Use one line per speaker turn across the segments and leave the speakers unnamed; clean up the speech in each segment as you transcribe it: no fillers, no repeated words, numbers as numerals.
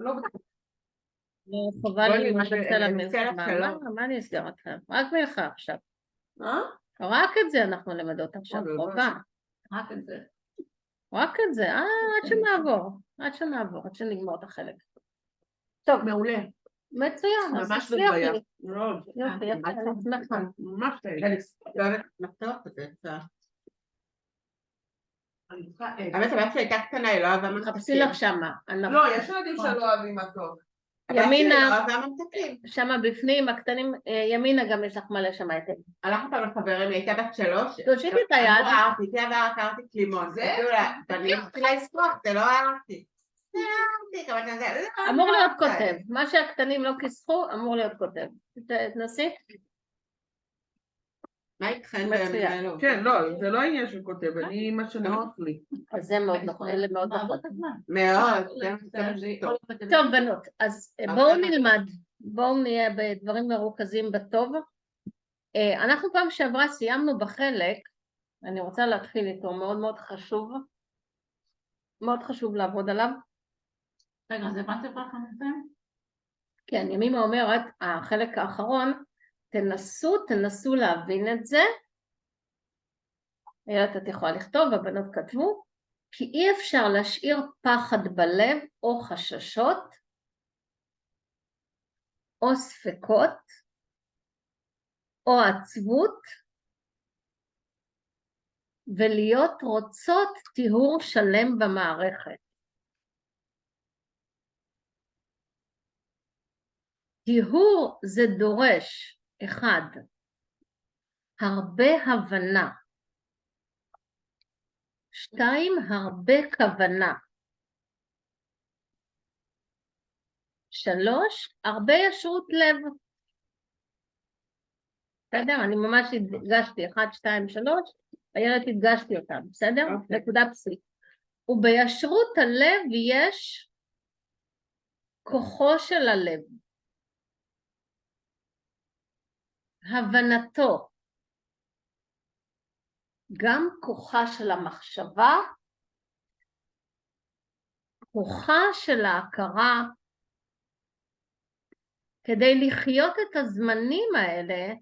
לא בטוח.
חבל לי מה
אני
שצא
אנסה
למלחמה.
לך
מה אני אסגר אתכם? רק מלכה עכשיו.
מה?
רק את זה אנחנו למדות עכשיו. חובה.
רק את זה.
רק את זה. עד שנעבור. עד שנגמור את החלק. טוב.
מעולה.
מצוין. אז
ממש
תצליח
בבעיה.
לי. יופי, יפה. אני שמחה.
ממש טוב. האמת הבת שהייתה קטנה, היא לא אהבה ממתקים.
חפשי לך שמה.
לא, יש ילדים שלא אוהבים מתוק.
ימינה,
הבת שלי לא אהבה ממתקים.
שמה בפנים, הקטנים, ימינה גם יש לך מלא שמה היטב.
הלכת לחברים, היא הייתה בת 3.
תושיטי את היד.
אמרו אהבתי, אבל קראתי לימון. זה? ואני מתחילה לשמוח, זה לא אהבתי.
אמור להיות כותב. מה שהקטנים לא כיסחו, אמור להיות כותב. תנסי.
מה איתכם?
כן, לא, זה לא העניין של כותב, אני מה שנוח לי.
אז זה מאוד נכון, אלה מאוד נכון.
מאוד.
טוב בנות, אז בואו נלמד, בואו נהיה בדברים מרוכזים בטוב. אנחנו פעם שעברה סיימנו בחלק, אני רוצה להתחיל איתו, מאוד מאוד חשוב. מאוד חשוב לעבוד עליו.
רגע, אז הבנתם כבר חמתם?
כן, ימימה אומרת, החלק האחרון, תנסו להבין את זה. אילת את יכולה לכתוב, הבנות כתבו, כי אי אפשר להשאיר פחד בלב או חששות, או ספקות, או עצבות, ולהיות רוצות טיהור שלם במערכת. טיהור זה דורש, 1, הרבה הבנה, 2, הרבה כוונה, 3, הרבה ישרות לב. בסדר? אני ממש הדגשתי 1, 2, 3, הילד הדגשתי אותם, בסדר? נקודה פסיק. ובישרות הלב יש כוחו של הלב, הבנתו, גם כוחה של המחשבה, כוחה של ההכרה, כדי לחיות את הזמנים האלה,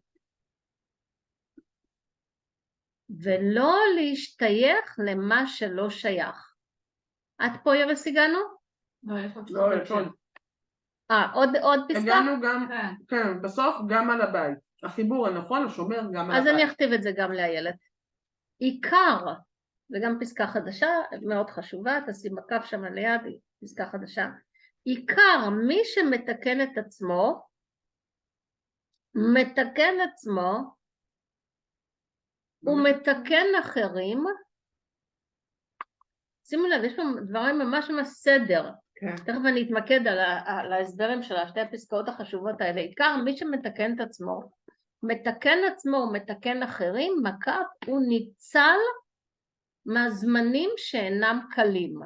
ולא להשתייך למה שלא שייך. עד פה ירס הגענו?
לא, יש עוד
לא, יש עוד.
עוד פסקה?
הגענו גם, כן, בסוף גם על הבית. החיבור הנכון, השומר גם על הבית.
אז אני אכתיב את זה גם לאיילת. עיקר, וגם פסקה חדשה, מאוד חשובה, תשים מקף שם ליד, פסקה חדשה. עיקר מי שמתקן את עצמו, מתקן עצמו, ומתקן אחרים. שימו לב, יש פה דברים ממש סדר. תכף אני אתמקד על ההסברים של שתי הפסקאות החשובות האלה. עיקר מי שמתקן את עצמו, מתקן עצמו ומתקן אחרים, מקף הוא ניצל מהזמנים שאינם קלים.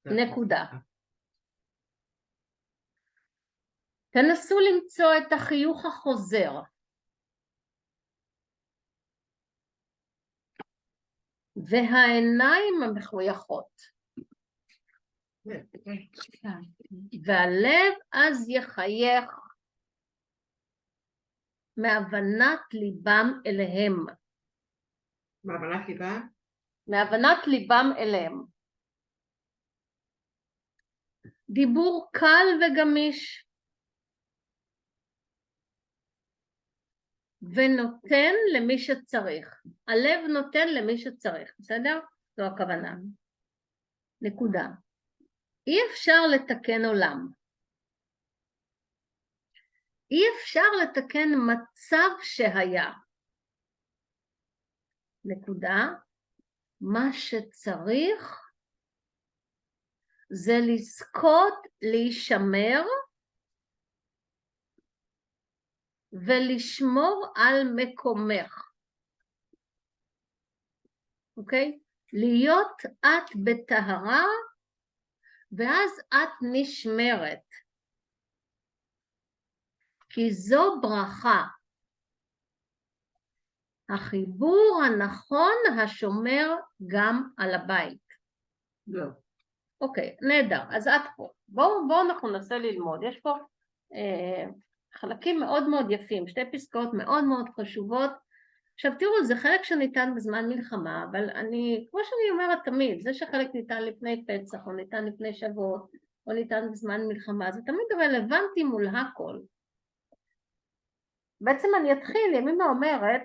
נקודה. תנסו למצוא את החיוך החוזר. והעיניים המחויכות. והלב אז יחייך מהבנת ליבם אליהם.
מהבנת ליבם?
מהבנת ליבם אליהם. דיבור קל וגמיש. ונותן למי שצריך. הלב נותן למי שצריך, בסדר? זו הכוונה. נקודה. אי אפשר לתקן עולם. אי אפשר לתקן מצב שהיה. נקודה. מה שצריך זה לזכות להישמר ולשמור על מקומך. אוקיי? להיות את בטהרה, ואז את נשמרת. כי זו ברכה. החיבור הנכון השומר גם על הבית. אוקיי, נהדר, אז את פה. בואו אנחנו ננסה ללמוד. יש פה חלקים מאוד מאוד יפים, שתי פסקאות מאוד מאוד חשובות. עכשיו תראו, זה חלק שניתן בזמן מלחמה, אבל כמו שאני אומרת תמיד, זה שחלק ניתן לפני פצח, או ניתן לפני שבועות, או ניתן בזמן מלחמה, זה תמיד רלוונטי מול הכל. בעצם אני אתחיל, ימימה אומרת,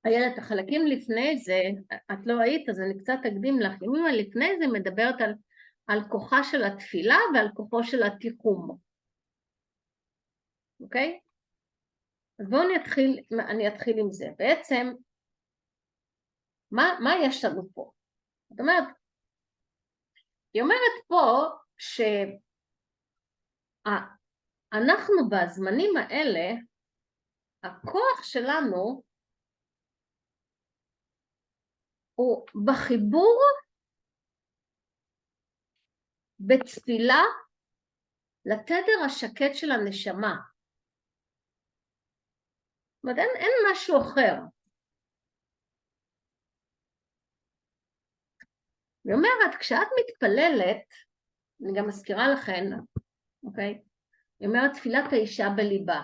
איילת, החלקים לפני זה, את לא היית, אז אני קצת אקדים לך, ימימה לפני זה מדברת על כוחה של התפילה ועל כוחו של התיחום. אוקיי? אז בואו אני אתחיל עם זה. בעצם, מה יש לנו פה? זאת אומרת, היא אומרת פה שאנחנו בזמנים האלה, הכוח שלנו הוא בחיבור, בתפילה, לתדר השקט של הנשמה. זאת אומרת, אין משהו אחר. היא אומרת, כשאת מתפללת, אני גם מזכירה לכן, אוקיי? היא אומרת, תפילת האישה בליבה.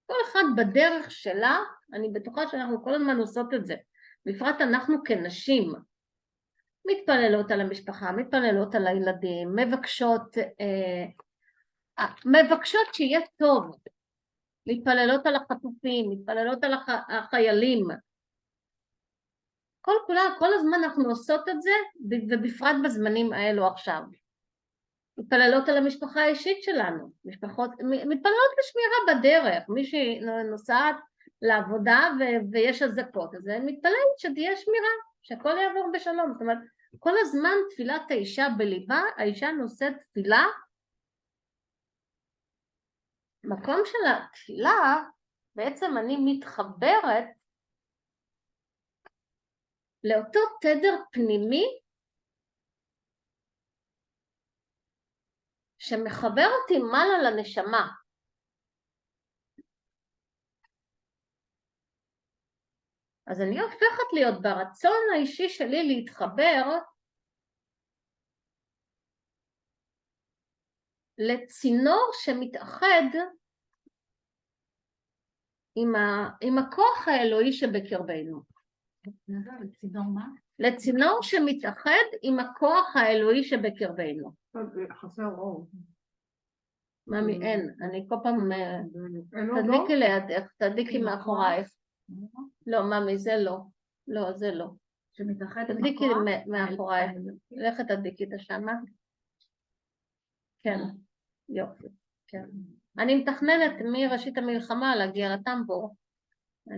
כל אחד בדרך שלה, אני בטוחה שאנחנו כל הזמן עושות את זה. בפרט אנחנו כנשים, מתפללות על המשפחה, מתפללות על הילדים, מבקשות שיהיה טוב, מתפללות על החטופים, מתפללות על החיילים. כל הזמן אנחנו עושות את זה, ובפרט בזמנים האלו עכשיו. מתפללות על המשפחה האישית שלנו, מתפללות לשמירה בדרך, מי שנוסעת לעבודה ויש אזעקות, אז מתפללת שתהיה שמירה, שהכל יעבור בשלום. זאת אומרת, כל הזמן תפילת האישה בליבה, האישה נושאת תפילה, מקום של התפילה, בעצם אני מתחברת לאותו תדר פנימי, שמחבר אותי מעלה לנשמה. אז אני הופכת להיות ברצון האישי שלי להתחבר לצינור שמתאחד עם הכוח האלוהי שבקרבנו.
לצינור מה?
לצינור שמתאחד עם הכוח האלוהי שבקרבנו.
חסר אור.
ממי, אין, אני כל פעם, תדליקי לידך, תדליקי מאחורייך. לא, ממי, זה לא. לא, זה לא.
שמתאחד עם
תדליקי
הכוח?
מאחורייך. לכת תדליקי את השמה. כן, יופי. כן. אני מתכננת מראשית המלחמה להגיע לטמבור.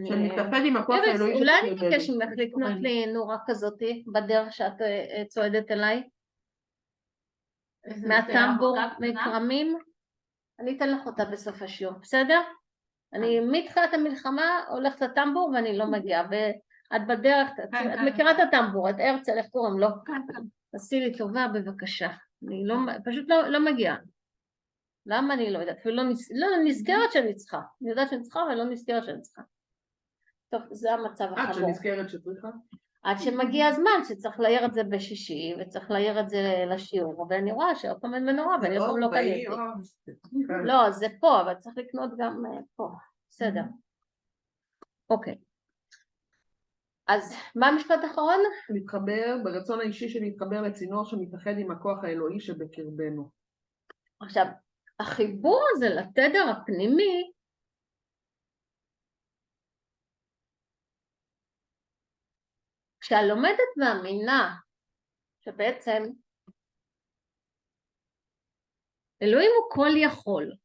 שמתאחד עם הכוח האלוהי
אולי אני מבקש ממך לקנות לי נורה כזאת בדרך שאת צועדת אליי? מהטמבור, מכרמים? אני אתן לך אותה בסוף השיעור, בסדר? אני מתחילת המלחמה הולכת לטמבור ואני לא מגיעה, ואת בדרך, את מכירה את הטמבור, את הרצל, איך קוראים לו? עשי לי טובה בבקשה, אני פשוט לא מגיעה. למה אני לא יודעת? אפילו לא נזכרת שאני צריכה, אני יודעת שאני צריכה אבל לא נזכרת שאני צריכה. טוב, זה המצב החמור.
עד שנזכרת שצריכה? עד
שמגיע הזמן שצריך להעיר את זה בשישי, וצריך להעיר את זה לשיעור, ואני רואה שעוד פעם אין מנורה, ואני עוד פעם לא קניתי. לא, זה פה, אבל צריך לקנות גם פה. בסדר. אוקיי. אז מה המשפט האחרון?
להתחבר, ברצון האישי שלי להתחבר לצינור שמתאחד עם הכוח האלוהי שבקרבנו.
עכשיו, החיבור הזה לתדר הפנימי, כשהלומדת מאמינה שבעצם אלוהים הוא כל יכול.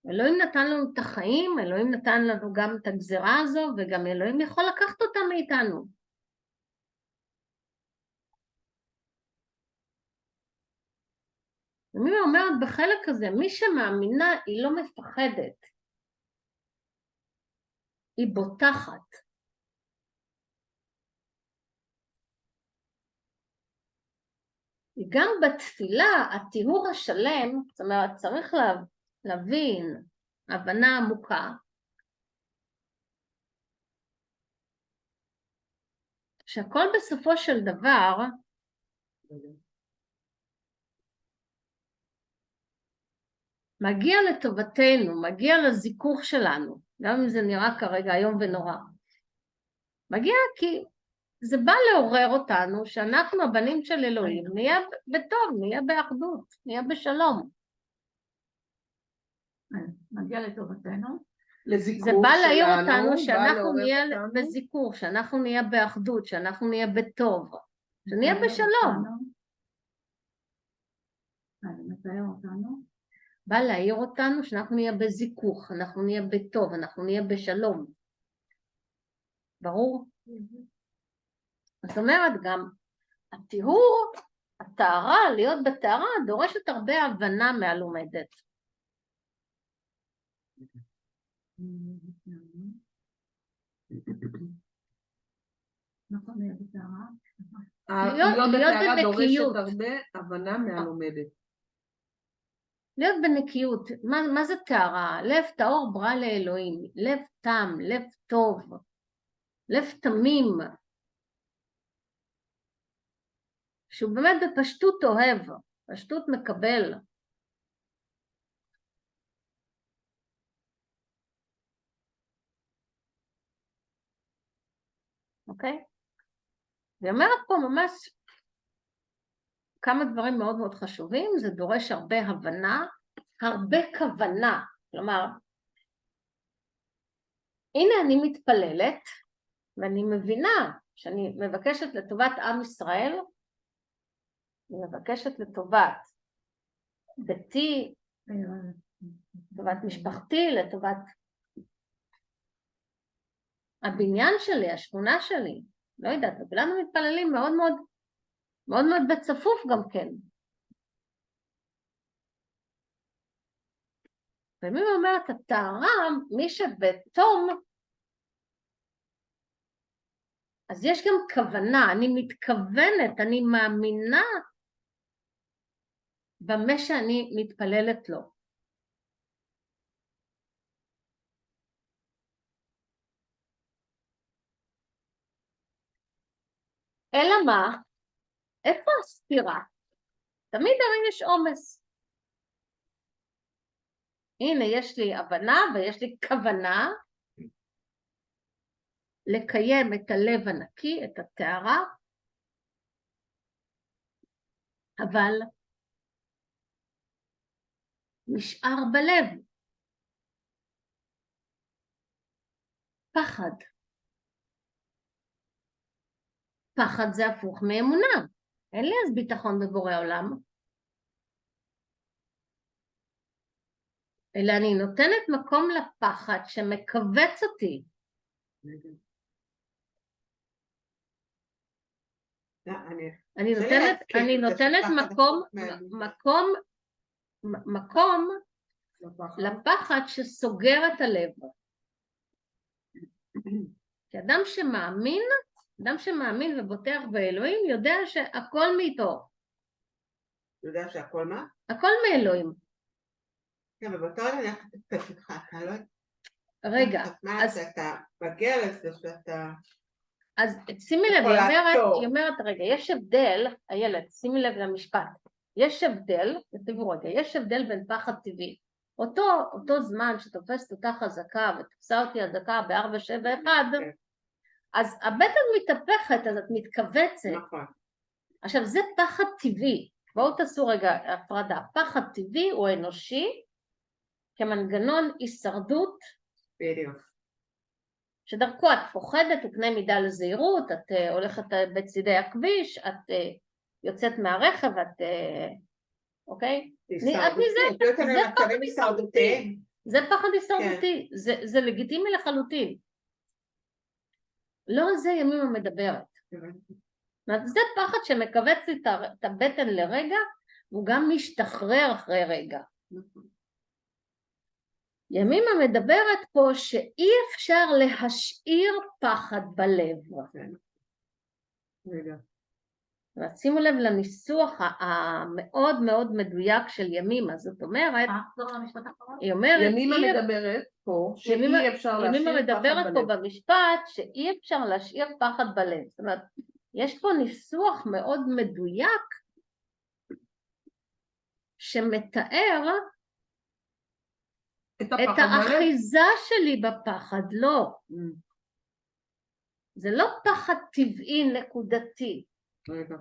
אלוהים נתן לנו את החיים, אלוהים נתן לנו גם את הגזרה הזו, וגם אלוהים יכול לקחת אותה מאיתנו. ומי אומרת בחלק הזה, מי שמאמינה היא לא מפחדת, היא בוטחת. גם בתפילה, הטיהור השלם, זאת אומרת, צריך להבין, הבנה עמוקה, שהכל בסופו של דבר מגיע לטובתנו, מגיע לזיכוך שלנו, גם אם זה נראה כרגע היום ונורא. מגיע כי זה בא לעורר אותנו שאנחנו הבנים של אלוהים, נהיה בטוב, נהיה באחדות, נהיה בשלום.
מגיע לטובתנו.
לזיכוך
זה בא להעיר
שלנו,
אותנו
בא
שאנחנו
לעורר
נהיה
אותנו.
בזיכוך, שאנחנו נהיה באחדות, שאנחנו נהיה בטוב, שנהיה בשלום.
זה מתאר אותנו.
בא להעיר אותנו שאנחנו נהיה בזיכוך, אנחנו נהיה בטוב, אנחנו נהיה בשלום. ברור? זאת אומרת גם, הטיהור, הטהרה, להיות בטהרה, דורשת הרבה הבנה מהלומדת.
נכון, להיות בטהרה.
להיות בטהרה דורשת
בנקיות.
הרבה הבנה מהלומדת.
להיות בנקיות, מה זה טהרה? לב טהור ברא לאלוהים, לב תם, לב טוב, לב תמים, שהוא באמת בפשטות אוהב, פשטות מקבל. אוקיי? היא אומרת פה ממש כמה דברים מאוד מאוד חשובים, זה דורש הרבה הבנה, הרבה כוונה, כלומר, הנה אני מתפללת, ואני מבינה שאני מבקשת לטובת עם ישראל, אני מבקשת לטובת ביתי, לטובת משפחתי, לטובת הבניין שלי, השכונה שלי, לא יודעת, וכולנו מתפללים מאוד מאוד, מאוד מאוד בצפוף גם כן. ומי אומרת הטהרה, מי שבתום, אז יש גם כוונה, אני מתכוונת, אני מאמינה במה שאני מתפללת לו. אלא מה? איפה הסתירה? תמיד הרי יש עומס. הנה, יש לי הבנה ויש לי כוונה לקיים את הלב הנקי, את הטהרה, אבל נשאר בלב פחד. פחד זה הפוך מאמונה. אין לי אז ביטחון בבורא עולם. אלא אני נותנת מקום לפחד שמכווץ אותי. אני נותנת מקום לפחד שסוגר את הלב. כי אדם שמאמין ובוטח באלוהים יודע שהכל מאיתו.
יודע שהכל מה?
הכל מאלוהים.
כן, ובאותו רגע אני הולכת לתקף איתך, אתה לא...
רגע,
אז... אתה מגיע לזה שאתה...
אז שימי לב, היא אומרת, רגע, יש הבדל, הילד, שימי לב למשפט, יש הבדל, תראו רגע, יש הבדל בין פחד טבעי. אותו זמן שתופסת אותה חזקה ותפסה אותי הדקה ב-471, אז הבטן מתהפכת, אז את מתכווצת.
נכון.
עכשיו, זה פחד טבעי. בואו תעשו רגע הפרדה. פחד טבעי הוא אנושי, כמנגנון הישרדות,
בדיוק.
שדרכו את פוחדת, תקנה מידה לזהירות, את הולכת בצדי הכביש, את יוצאת מהרכב, את... אוקיי? זה פחד הישרדותי, זה לגיטימי לחלוטין. לא על זה ימימה מדברת. זה פחד שמכווץ לי את הבטן לרגע, הוא גם משתחרר אחרי רגע. ימימה מדברת פה שאי אפשר להשאיר פחד בלב.
רגע.
ושימו לב לניסוח המאוד מאוד מדויק של ימימה, זאת אומרת,
תחזור למשפט האחרון.
היא אומרת,
ימימה מדברת פה שאי אפשר להשאיר
ימימה
פחד
מדברת פה
בלב.
במשפט שאי אפשר להשאיר פחד בלב. זאת אומרת, יש פה ניסוח מאוד מדויק שמתאר
את
את
הפחד בלב.
האחיזה שלי בפחד, לא. זה לא פחד טבעי נקודתי.
רגע.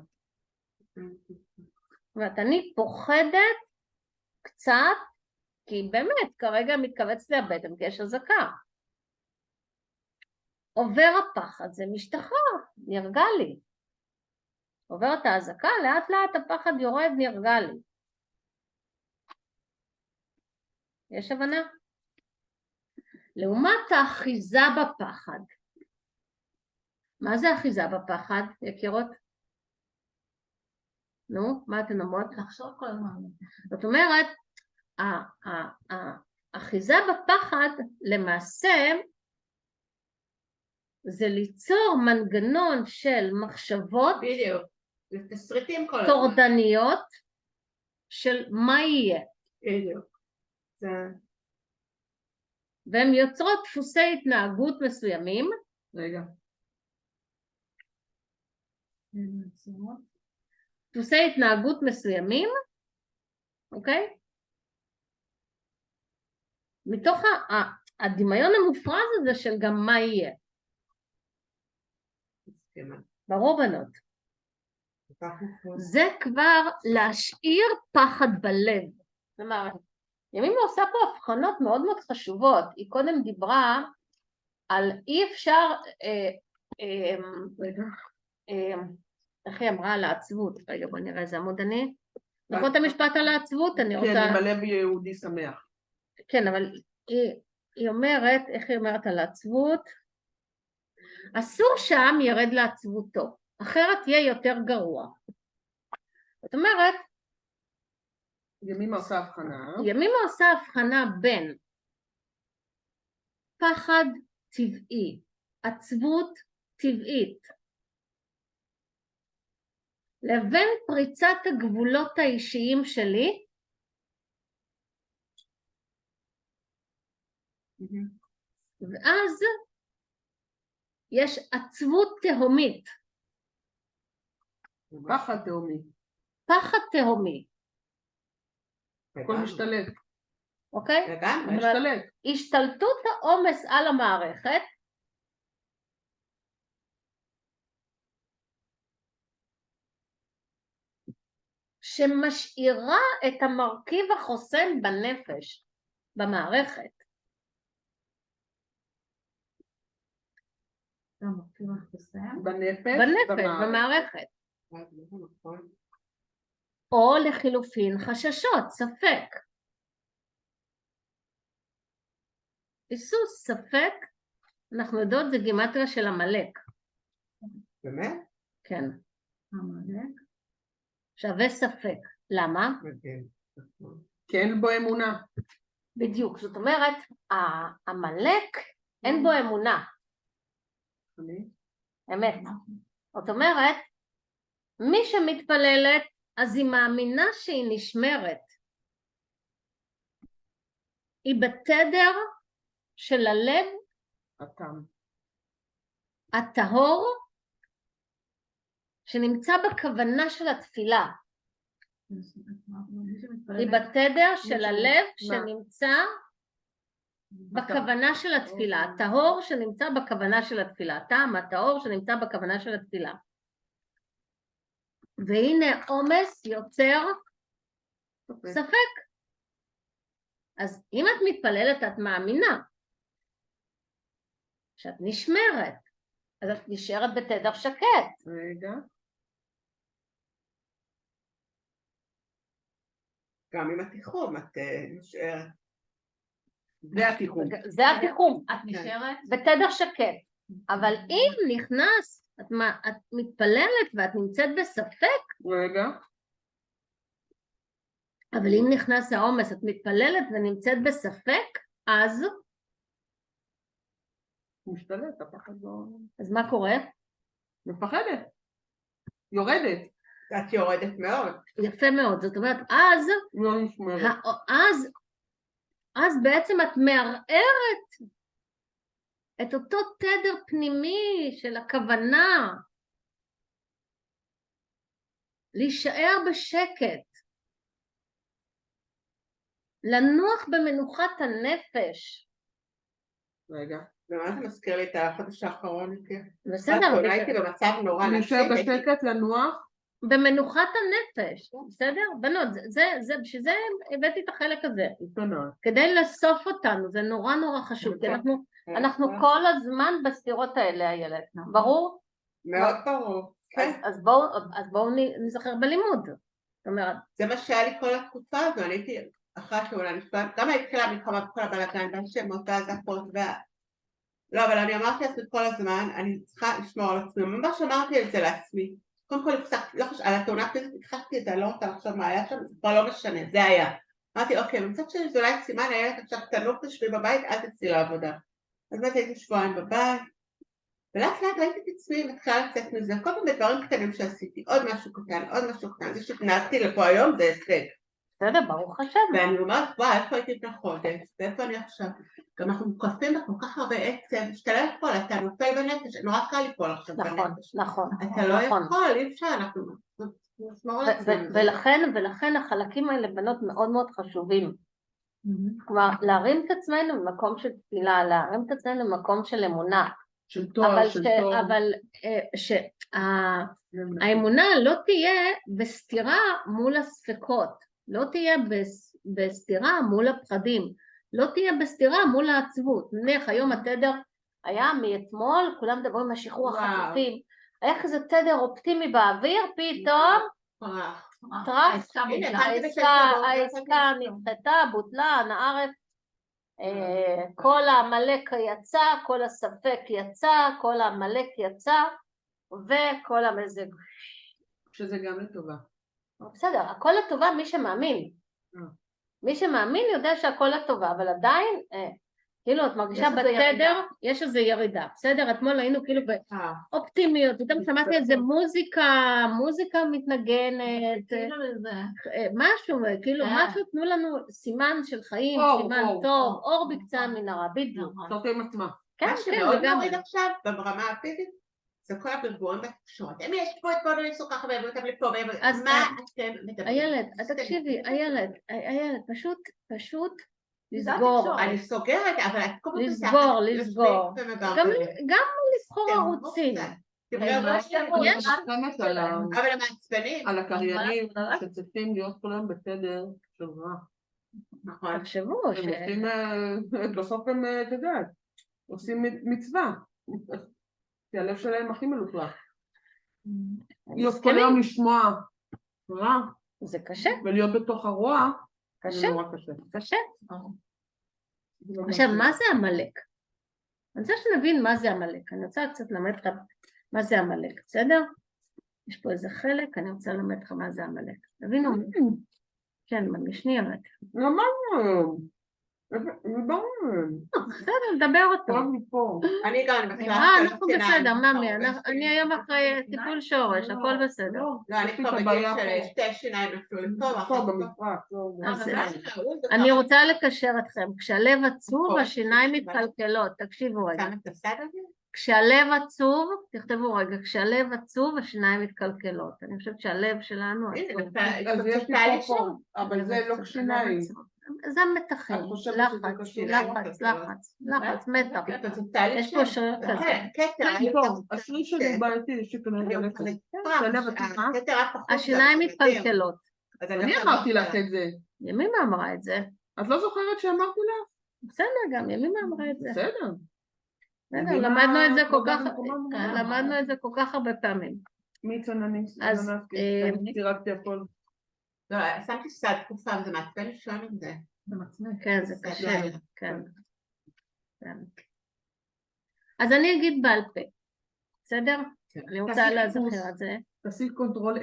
זאת אומרת, אני פוחדת קצת, כי באמת כרגע מתכווץ לי הבטן, כי יש אזעקה. עובר הפחד, זה משתחרר, נרגע לי. עובר את האזעקה, לאט לאט הפחד יורד, נרגע לי. יש הבנה? לעומת האחיזה בפחד. מה זה אחיזה בפחד, יקירות? נו, מה אתן אומרות?
לחשוב כל הזמן.
זאת אומרת, האחיזה בפחד למעשה זה ליצור מנגנון של מחשבות
בדיוק. זה תסריטים כל הזמן.
טורדניות של מה יהיה.
בדיוק. זה...
והן יוצרות דפוסי התנהגות מסוימים.
רגע.
דפוסי התנהגות מסוימים, אוקיי? מתוך הדמיון המופרז הזה של גם מה יהיה. ברור בנות. זה כבר להשאיר פחד בלב. זאת אומרת, ימימה עושה פה הבחנות מאוד מאוד חשובות. היא קודם דיברה על אי אפשר, איך היא אמרה על העצבות? רגע בוא נראה איזה עמוד אני. נכון את המשפט על העצבות? אני רוצה...
כן, עם הלב יהודי שמח.
כן, אבל היא אומרת, איך היא אומרת על העצבות? אסור שהעם ירד לעצבותו, אחרת יהיה יותר גרוע. זאת אומרת,
ימימה עושה הבחנה.
ימימה עושה הבחנה בין פחד טבעי, עצבות טבעית, לבין פריצת הגבולות האישיים שלי, ואז יש עצבות תהומית.
פחד תהומי.
פחד תהומי,
הכל משתלט.
אוקיי?
לגמרי.
משתלט.
השתלטות העומס על המערכת, שמשאירה את המרכיב החוסן בנפש, במערכת. בנפש, במערכת. או לחילופין חששות, ספק. היסוס, ספק, אנחנו יודעות זה גימטריה של עמלק.
באמת?
כן.
עמלק?
שווה ספק. למה?
כי אין בו אמונה.
בדיוק, זאת אומרת, העמלק אין בו אמונה. אמת. זאת אומרת, מי שמתפללת, אז היא מאמינה שהיא נשמרת. היא בתדר של הלב הטהור, שנמצא בכוונה של התפילה. היא בתדר של הלב שנמצא בכוונה של התפילה, הטהור שנמצא בכוונה של התפילה, הטעם הטהור שנמצא בכוונה של התפילה. והנה עומס יוצר ספק. אז אם את מתפללת את מאמינה שאת נשמרת, אז את נשארת בתדר שקט.
רגע.
גם עם התיחום את נשארת.
זה התיחום.
זה התיחום.
את נשארת?
בתדר שקט. אבל אם נכנס, את מתפללת ואת נמצאת בספק,
רגע.
אבל אם נכנס העומס, את מתפללת ונמצאת בספק, אז
משתלט, הפחד לא...
אז מה קורה?
מפחדת. יורדת.
את יורדת מאוד.
יפה מאוד, זאת אומרת, אז,
לא נשמרת.
אז בעצם את מערערת את אותו תדר פנימי של הכוונה, להישאר בשקט, לנוח במנוחת הנפש.
רגע.
ומה זה מזכיר לי את החודש האחרון?
בסדר,
אולי הייתי במצב נורא נפשי.
להישאר בשקט, לנוח.
במנוחת הנפש, בסדר? בנות, בשביל זה הבאתי את החלק הזה, כדי לאסוף אותנו, זה נורא נורא חשוב, כי אנחנו כל הזמן בסתירות האלה, הילד, ברור?
מאוד ברור.
אז בואו נזכר בלימוד, זאת אומרת.
זה מה שהיה לי כל התקופה הזו, אני הייתי אחרי שעולה נשמעת, גם התחילה המלחמה בכל הבלגן, והשמות והזפות לא, אבל אני אמרתי לעצמי כל הזמן, אני צריכה לשמור על עצמי, ממש אמרתי את זה לעצמי. קודם כל, על התאונה פיזית, התחלתי את זה, אני לא רוצה לחשוב מה היה שם, זה כבר לא משנה, זה היה. אמרתי, אוקיי, במצב שלי זה אולי סימן, הילד עכשיו תנוח תשבי בבית, אל תצאי לעבודה. אז באמת הייתי שבועיים בבית, ולאט לאט ראיתי את עצמי, מתחילה לצאת מזה, כל פעם בדברים קטנים שעשיתי, עוד משהו קטן, זה שהתנהגתי לפה היום, זה הישג.
בסדר, ברוך השם.
ואני אומרת, וואי, איפה הייתי לפני חודש, ואיפה אני עכשיו? גם אנחנו מוקפים בכל כך הרבה עצב, שאתה לא יכול, אתה נופל בנפש, נורא קל ליפול עכשיו בנפש.
נכון.
אתה לא יכול, אי אפשר, אנחנו נשמור על עצמנו.
ולכן החלקים האלה, בנות, מאוד מאוד חשובים. כלומר, להרים את עצמנו במקום של תפילה, להרים את עצמנו במקום של אמונה.
של תואר, של תואר.
אבל האמונה לא תהיה בסתירה מול הספקות. לא תהיה בסתירה מול הפחדים, לא תהיה בסתירה מול העצבות. נניח היום התדר היה מאתמול, כולם מדברים על שחרור החטופים, היה כזה תדר אופטימי באוויר, פתאום טרף, העסקה נדחתה, בוטלה, נערף, כל העמלק יצא, כל הספק יצא, כל העמלק יצא, וכל המזג.
שזה גם לטובה.
בסדר, הכל לטובה מי שמאמין. מי שמאמין יודע שהכל לטובה, אבל עדיין, כאילו את מרגישה בתדר, יש איזו ירידה. בסדר, אתמול היינו כאילו באופטימיות, פתאום שמעתי איזה מוזיקה מתנגנת, משהו, כאילו משהו, תנו לנו סימן של חיים, סימן טוב, אור בקצה המנהרה, בדיוק.
זאת עם עצמה.
מה שמאוד מוריד עכשיו, ברמה הפיזית, זה כל הבלבורים בתקשורת. הם יש פה את כל הניסו ככה והביאו אותם לפה, אז מה אתם מדברים?
איילת, תקשיבי, איילת, פשוט לסגור.
אני סוגרת, אבל את כל פעם
לסגור. גם לבחור ערוצים.
אבל המעצבנים.
על הקריינים שצריכים להיות כולם בסדר של רע.
נכון.
תחשבו.
בסוף הם, אתה יודע, עושים מצווה. כי הלב שלהם הכי מלוכלך. להיות כל יום לשמוע רע.
זה קשה.
ולהיות בתוך הרוע.
קשה.
זה נורא קשה.
קשה. עכשיו, מה זה המלך? אני רוצה שנבין מה זה המלך. אני רוצה קצת ללמד לך מה זה המלך, בסדר? יש פה איזה חלק, אני רוצה ללמד לך מה זה המלך. תבינו? כן, שנייה.
למדנו.
בסדר, נדבר אותו.
אני גם מתחילה.
אנחנו בסדר, ממי, אני היום אחרי טיפול שורש, הכל בסדר.
לא, אני כבר בגיל של שתי שיניים נפלו
אני רוצה לקשר אתכם, כשהלב עצוב השיניים מתקלקלות, תקשיבו רגע. כשהלב עצוב, תכתבו רגע, כשהלב עצוב השיניים מתקלקלות. אני חושבת שהלב שלנו...
אז יש לי פה,
אבל זה לא שיניים.
זה מתחים, לחץ, מתח. יש פה שריר כזה.
השריר שלי בעייתי, יש לי
השיניים מתקלקלות.
אני אמרתי לך את זה.
ימימה אמרה את זה.
את לא זוכרת שאמרתי לך?
בסדר, גם ימימה אמרה את זה.
בסדר.
למדנו את זה כל כך הרבה פעמים.
מי צוננים?
אז...
תירקתי הכל.
לא, שמתי סעד תקופה, וזה מעצבן לשון עם זה.
כן, זה קשה. כן. אז אני אגיד בעל פה, בסדר? אני רוצה להזכיר את זה.
תעשי קונטרול F.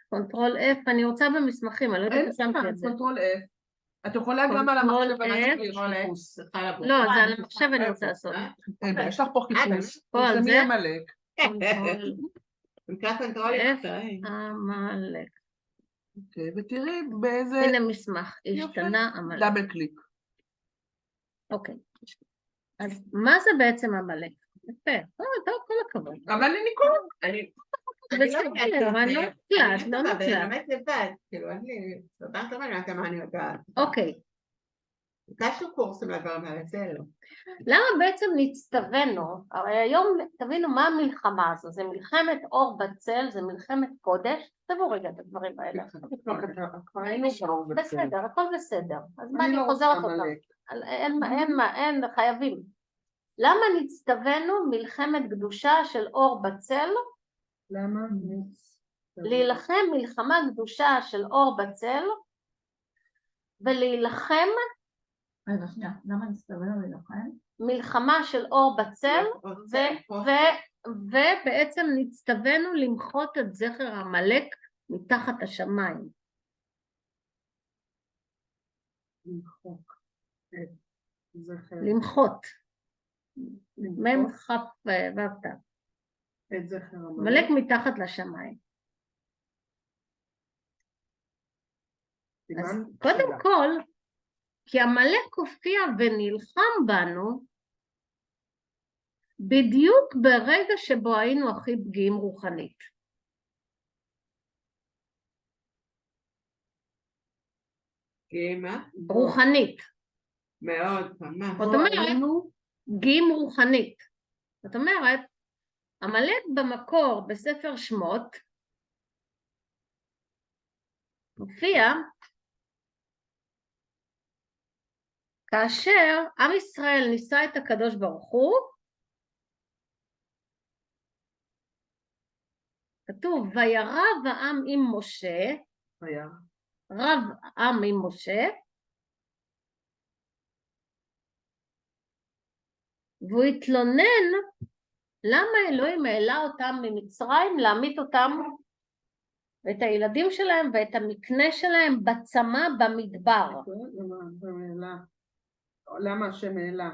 קונטרול F, אני רוצה במסמכים, אני לא יודעת ששמתי את זה.
קונטרול F. את יכולה גם על המחשב,
לא, זה על המחשב אני רוצה לעשות.
יש לך פה חיפוש.
פה על זה.
במקרה קונטרול ישראל.
עמלק.
אוקיי, ותראי באיזה
הנה מסמך,
יופי.
השתנה עמלק.
דאבל קליק.
אוקיי. אז מה זה בעצם עמלק? יפה, טוב, כל הכבוד.
אבל אני קורא.
אני
בסדר, אבל לא נקלט, לא
אני
נקלט.
לומדת לבד, כאילו, אין לי... סבבה טוב, אני יודעת מה אני יודעת.
אוקיי,
ביקשנו קורסים לדברים האלה, זה לא.
למה בעצם נצטווינו? הרי היום תבינו מה המלחמה הזו, זה מלחמת אור בצל, זה מלחמת קודש, תבואו רגע את הדברים האלה.
כבר היינו ברור
בסדר, הכל בסדר, אז מה
אני
אני
לא
חוזרת
רוצה
אותם?
מלא.
אין, חייבים. למה נצטווינו מלחמת קדושה של אור בצל?
למה?
להילחם מלחמה קדושה של אור בצל, ולהילחם
רגע, שנייה, למה נסתובבנו להילחם?
מלחמה של אור בצל, ובעצם נצטווינו למחות את זכר עמלק מתחת השמיים.
למחוק את זכר.
למחות. מם כף ו"ת.
את זכר
עמלק מתחת לשמיים. אז קודם כל, כי עמלק הופיע ונלחם בנו, בדיוק ברגע שבו היינו הכי פגיעים רוחנית.
גאימה?
רוחנית.
מאוד, ממש.
זאת אומרת, פגיעים רוחנית. זאת אומרת, עמלק במקור בספר שמות, מופיע כאשר עם ישראל ניסה את הקדוש ברוך הוא, כתוב, וירב העם עם משה, רב העם עם משה, והוא התלונן למה אלוהים העלה אותם ממצרים להמית אותם ואת הילדים שלהם ואת המקנה שלהם בצמא במדבר.
למה השם העלה?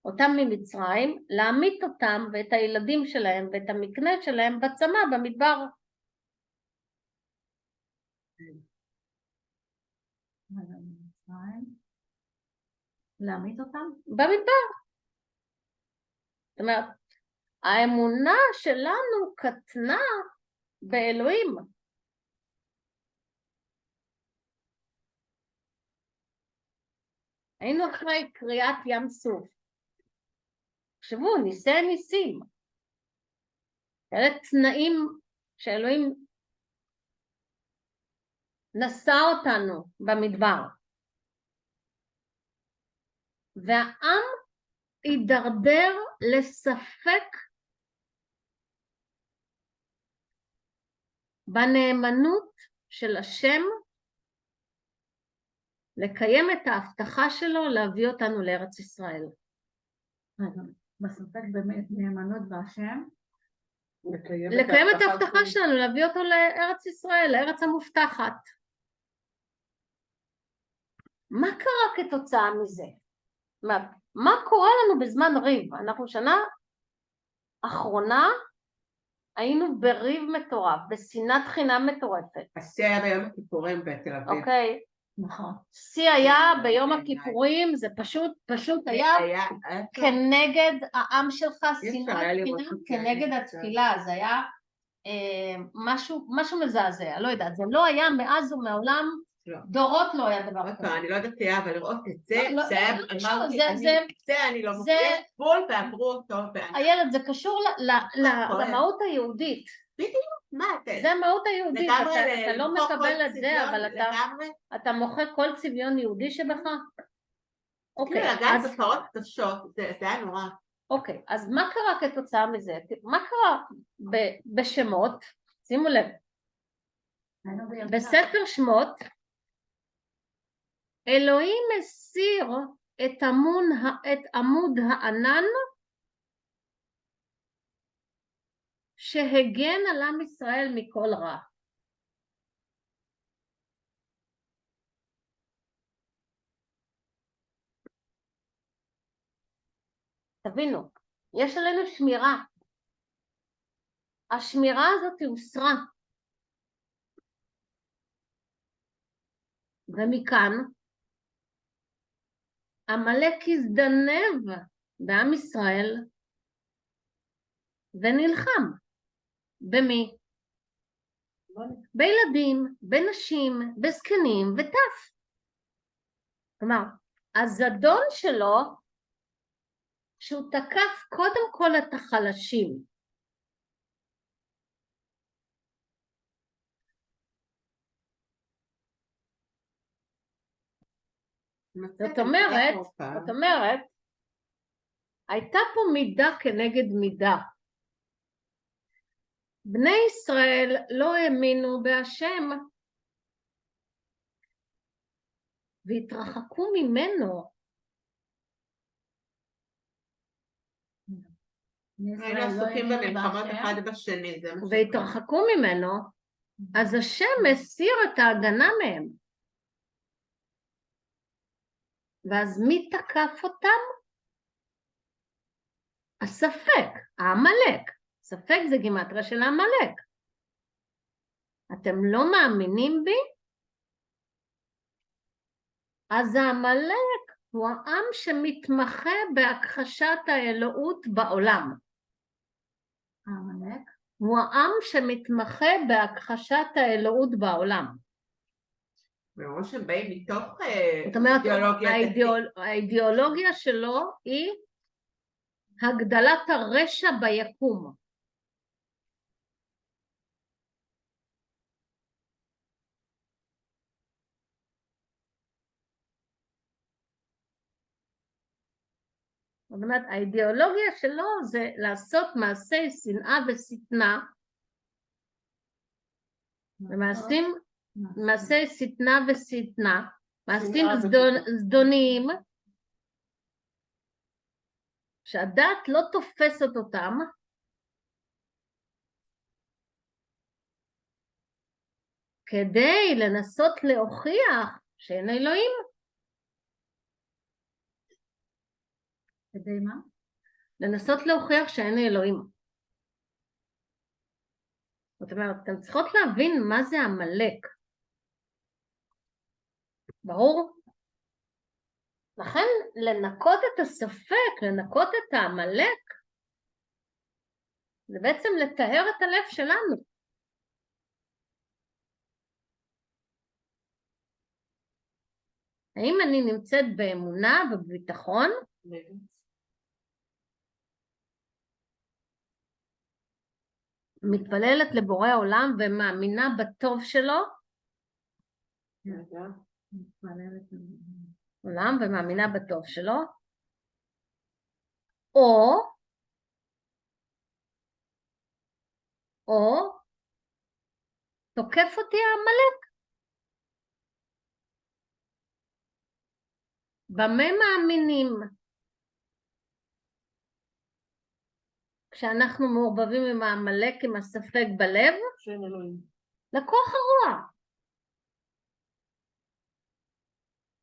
אותם ממצרים, להמית אותם ואת הילדים שלהם ואת המקנה שלהם בצמא במדבר.
להעמיד אותם?
במדבר. זאת אומרת, האמונה שלנו קטנה באלוהים. היינו אחרי קריאת ים סוף. תחשבו, ניסי ניסים. אלה תנאים שאלוהים נשא אותנו במדבר. והעם הידרדר לספק בנאמנות של השם לקיים את ההבטחה שלו להביא אותנו לארץ ישראל.
בספק באמת נאמנות בהשם.
לקיים את ההבטחה שלנו להביא אותו לארץ ישראל, לארץ המובטחת. מה קרה כתוצאה מזה? מה קורה לנו בזמן ריב? אנחנו שנה אחרונה היינו בריב מטורף, בשנאת חינם מטורפת.
השיא היה ביום הכיפורים בתל אביב.
אוקיי.
נכון.
שיא היה ביום הכיפורים, זה פשוט היה כנגד העם שלך, שנאת חינם כנגד התפילה, זה היה משהו מזעזע, לא יודעת, זה לא היה מאז ומעולם, דורות לא היה דבר כזה.
אני לא יודעת היה, אבל לראות את זה, אני לא מוכן, יש גבול ועברו אותו.
הילד, זה קשור למהות היהודית.
בדיוק, מה אתה?
זה המהות היהודית, אתה לא מקבל את זה, אבל אתה מוחק כל צביון יהודי שבך?
אוקיי. לגעת בפרות קדושות, זה היה נורא.
אוקיי, אז מה קרה כתוצאה מזה? מה קרה בשמות? שימו לב. בספר שמות, אלוהים הסיר את עמוד הענן שהגן על עם ישראל מכל רע. תבינו, יש עלינו שמירה. השמירה הזאת הוסרה. ומכאן, עמלק הזדנב בעם ישראל ונלחם. במי? בילדים, בנשים, בזקנים וטף. כלומר, הזדון שלו, שהוא תקף קודם כל את החלשים. זאת אומרת, הייתה פה מידה כנגד מידה. בני ישראל לא האמינו בהשם, והתרחקו ממנו.
היינו עסוקים במלחמות אחד בשני, זה מה שקורה.
והתרחקו ממנו, אז השם הסיר את ההגנה מהם. ואז מי תקף אותם? הספק, העמלק. ספק זה גימטריה של העמלק. אתם לא מאמינים בי? אז העמלק הוא העם שמתמחה בהכחשת האלוהות בעולם.
העמלק?
הוא העם שמתמחה בהכחשת האלוהות בעולם.
מראש הם באים מתוך
זאת אומרת,
אידיאולוגיה.
האידיאולוגיה שלו היא הגדלת הרשע ביקום. זאת אומרת, האידיאולוגיה שלו זה לעשות מעשי שנאה ושטנה, מעשי שטנה ושטנה, מעשים זדוניים, שהדעת לא תופסת אותם, כדי לנסות להוכיח שאין אלוהים.
כדי מה?
לנסות להוכיח שאין אלוהים. זאת אומרת, אתם צריכות להבין מה זה עמלק. ברור? לכן לנקות את הספק, לנקות את העמלק, זה בעצם לטהר את הלב שלנו. האם אני נמצאת באמונה ובביטחון? מתפללת לבורא עולם ומאמינה בטוב שלו?
מתפללת
עולם ומאמינה בטוב שלו? או תוקף אותי העמלק. במה מאמינים? כשאנחנו מעורבבים עם העמלק, עם הספק בלב?
שאין אלוהים.
לכוח הרוע.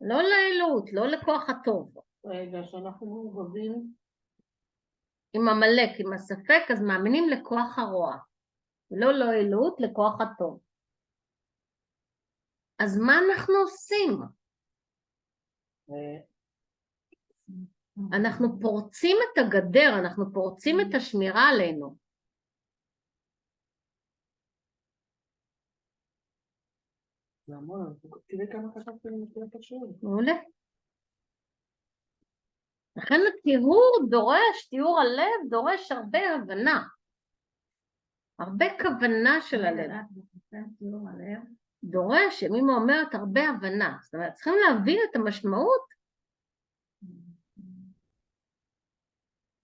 לא לאלוהות, לא לכוח הטוב.
רגע, שאנחנו מעורבבים.
עם עמלק, עם הספק, אז מאמינים לכוח הרוע. לא לאלוהות, לכוח הטוב. אז מה אנחנו עושים? אנחנו פורצים את הגדר, אנחנו פורצים את השמירה עלינו.
זה המון, תראי כמה חשבתי למקרה פשוט.
מעולה. לכן הטיהור דורש, טיהור הלב דורש הרבה הבנה. הרבה כוונה של הלב.
טיהור הלב.
דורש, אם אמא אומרת, הרבה הבנה. זאת אומרת, צריכים להבין את המשמעות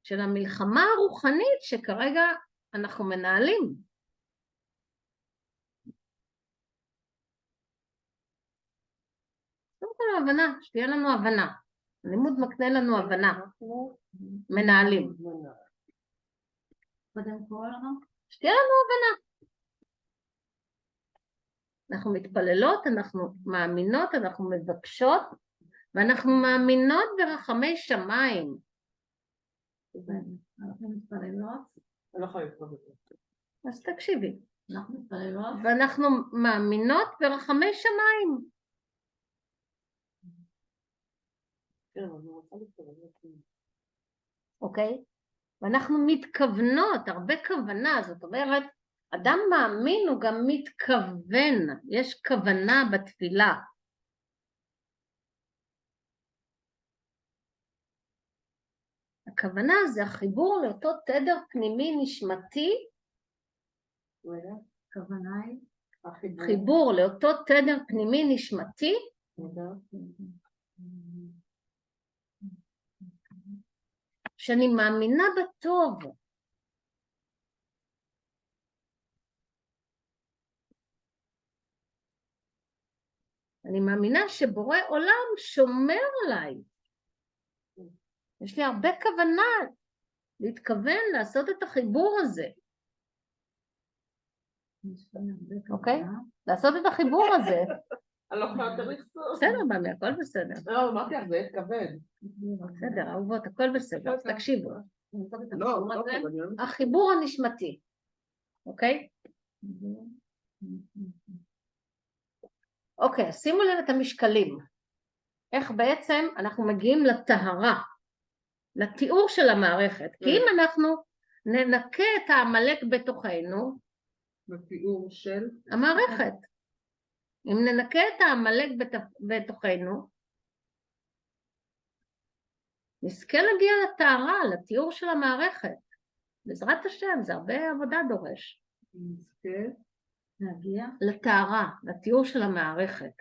של המלחמה הרוחנית שכרגע אנחנו מנהלים. קודם כל הבנה, שתהיה לנו הבנה. הלימוד מקנה לנו הבנה. מנהלים.
קודם כל,
שתהיה לנו הבנה. אנחנו מתפללות, אנחנו מאמינות, אנחנו מבקשות, ואנחנו מאמינות ברחמי שמיים.
אנחנו מתפללות.
אני לא יכולה לקרוא את זה.
אז תקשיבי.
אנחנו מתפללות.
ואנחנו מאמינות ברחמי שמיים. אוקיי? ואנחנו מתכוונות, הרבה כוונה, זאת אומרת, אדם מאמין הוא גם מתכוון, יש כוונה בתפילה. הכוונה זה החיבור לאותו תדר פנימי נשמתי,
הכוונה היא?
חיבור לאותו תדר פנימי נשמתי, שאני מאמינה בטוב. אני מאמינה שבורא עולם שומר עליי. יש לי הרבה כוונה להתכוון לעשות את החיבור הזה. אוקיי? לעשות את החיבור הזה.
אני לא יכולה יותר לכתוב.
בסדר, מאמי, הכל בסדר.
לא, אמרתי לך, זה כבד.
בסדר, אהובות, הכל בסדר, אז תקשיבו.
לא,
החיבור הנשמתי, אוקיי? אוקיי, שימו לב את המשקלים. איך בעצם אנחנו מגיעים לטהרה, לתיאור של המערכת. כי אם אנחנו ננקה את העמלק בתוכנו,
בתיאור של
המערכת. אם ננקה את העמלק בתוכנו, נזכה להגיע לטהרה, לתיאור של המערכת. בעזרת השם, זה הרבה עבודה דורש.
נזכה
להגיע
לטהרה, לתיאור של המערכת.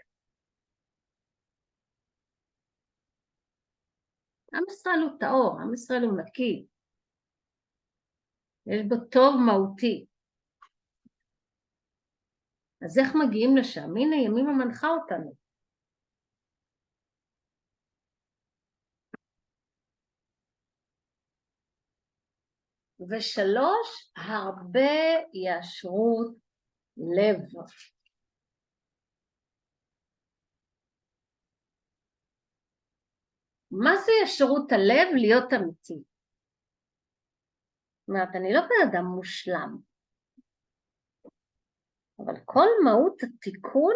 עם ישראל הוא טהור, עם ישראל הוא נקי. יש בו טוב מהותי. אז איך מגיעים לשם? הנה ימימה מנחה אותנו. ושלוש, הרבה ישרות לב. מה זה ישרות הלב? להיות אמיתי. זאת אומרת, אני לא בן אדם מושלם. אבל כל מהות התיקון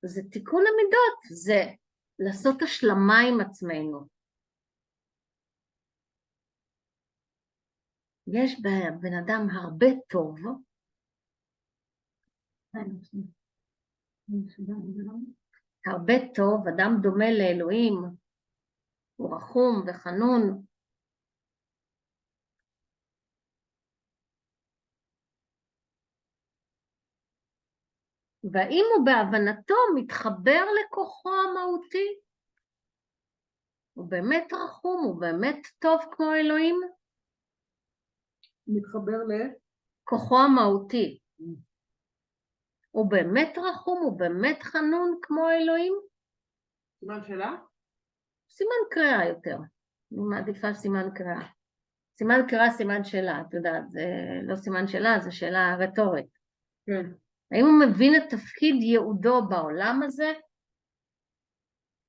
זה תיקון המידות, זה לעשות השלמה עם עצמנו. יש בבן אדם הרבה טוב, הרבה טוב, אדם דומה לאלוהים, הוא רחום וחנון, והאם הוא בהבנתו מתחבר לכוחו המהותי? הוא באמת רחום, הוא באמת טוב כמו אלוהים?
מתחבר
כוחו המהותי. הוא באמת רחום, הוא באמת חנון כמו אלוהים?
סימן שאלה?
סימן קריאה יותר. אני מעדיפה סימן קריאה. סימן קריאה, סימן שאלה, את יודעת, זה לא סימן שאלה, זה שאלה רטורית.
כן.
האם הוא מבין את תפקיד ייעודו בעולם הזה?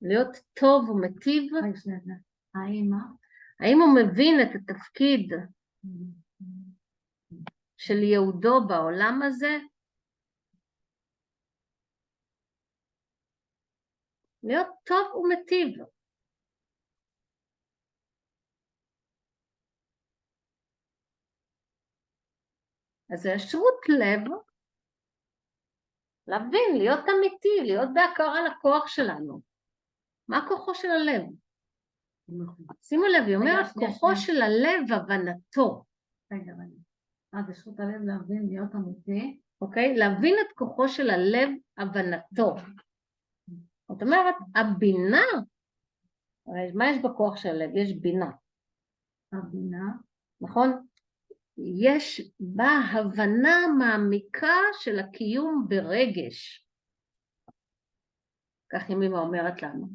להיות טוב ומטיב? האם הוא מבין את התפקיד של ייעודו בעולם הזה? להיות טוב ומטיב. אז זה ישרות לב, להבין, להיות אמיתי, להיות בהכרה לכוח שלנו. מה כוחו של הלב? שימו לב, היא אומרת, כוחו של הלב הבנתו.
רגע. ישרות הלב להבין, להיות אמיתי.
אוקיי? להבין את כוחו של הלב הבנתו. זאת אומרת, הבינה, מה יש בכוח של הלב? יש בינה.
הבינה.
נכון? יש בה הבנה מעמיקה של הקיום ברגש. כך ימימה אומרת לנו.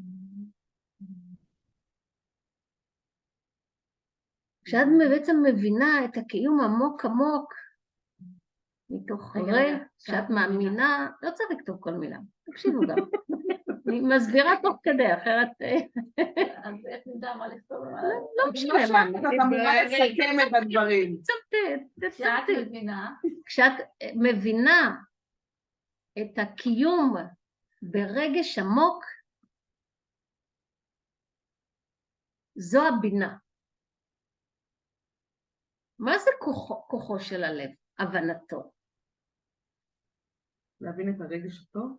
כשאת בעצם מבינה את הקיום עמוק עמוק, מתוך רגע, כשאת מאמינה, לא צריך לכתוב כל מילה, תקשיבו גם. אני מסבירה תוך כדי, אחרת...
אז איך נדע מה לכתוב?
לא משנה מה.
אתה אמורה לסכם את הדברים.
כשאת מבינה,
כשאת מבינה את הקיום ברגש עמוק, זו הבינה. מה זה כוחו של הלב? הבנתו.
להבין את הרגש הטוב?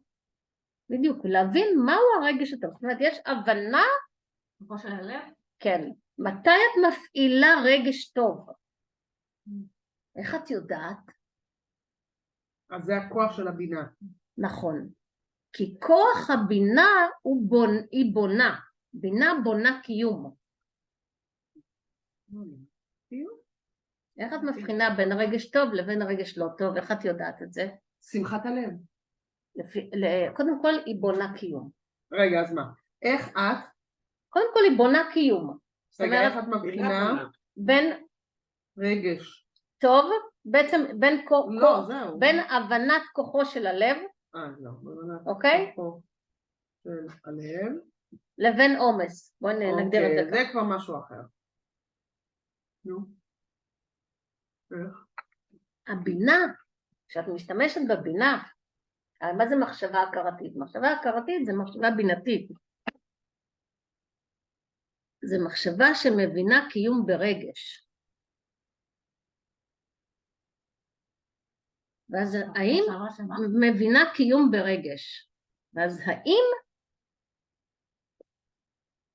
בדיוק, להבין מהו הרגש הטוב. זאת אומרת, יש הבנה,
כוחו של הלב,
כן, מתי את מפעילה רגש טוב? איך את יודעת?
אז זה הכוח של הבינה.
נכון. כי כוח הבינה היא בונה. בינה בונה קיום. איך את מבחינה בין רגש טוב לבין רגש לא טוב? איך את יודעת את זה?
שמחת הלב.
קודם כל היא בונה קיום.
רגע, אז מה? איך את?
קודם כל היא בונה קיום. זאת
רגע, איך
אומרת,
את מבחינה?
בין
רגש.
טוב, בעצם בין
זהו.
הבנת כוחו של הלב,
לא.
אוקיי?
כוחו של הלב.
לבין עומס. בואי נגדיר את זה
אוקיי, זה כבר משהו אחר. נו. איך?
הבינה, כשאת משתמשת בבינה, מה זה מחשבה הכרתית? מחשבה הכרתית זה מחשבה בינתית. זה מחשבה שמבינה קיום ברגש. ואז האם מבינה קיום ברגש? ואז האם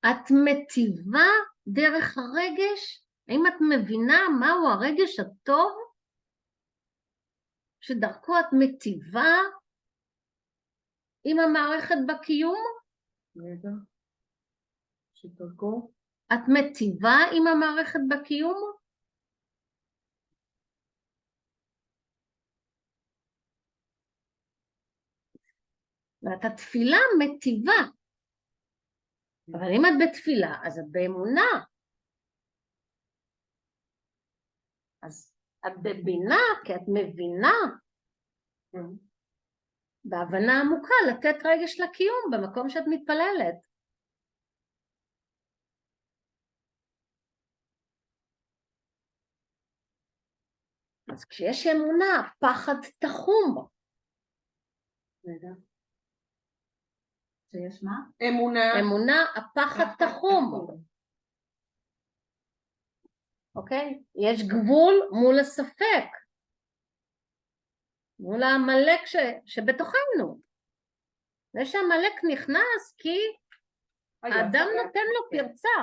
את מטיבה דרך הרגש? האם את מבינה מהו הרגש הטוב? שדרכו את מטיבה עם המערכת בקיום?
רגע. שדרכו.
את מטיבה עם המערכת בקיום? ואת התפילה מטיבה. אבל אם את בתפילה, אז את באמונה. אז את בבינה, כי את מבינה, בהבנה עמוקה, לתת רגש לקיום במקום שאת מתפללת. אז כשיש אמונה, פחד תחום.
שיש מה?
אמונה, הפחד תחום. אוקיי? יש גבול מול הספק. מול המלאק שבתוכנו. זה שהמלאק נכנס כי האדם נותן לו פרצה.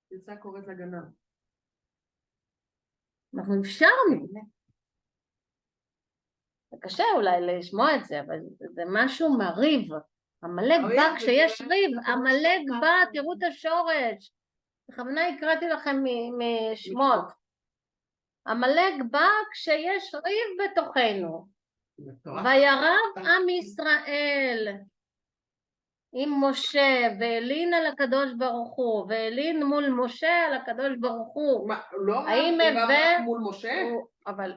פרצה קוראת לגנב.
אנחנו אפשרנו. זה קשה אולי לשמוע את זה, אבל זה משהו מריב. המלאק בא כשיש ריב, המלאק בא, תראו את השורש. בכוונה הקראתי לכם משמות. המלאק בא כשיש ריב בתוכנו. וירב עם ישראל עם משה והלין על הקדוש ברוך הוא, והלין מול משה על הקדוש ברוך הוא.
לא רב מול משה?
אבל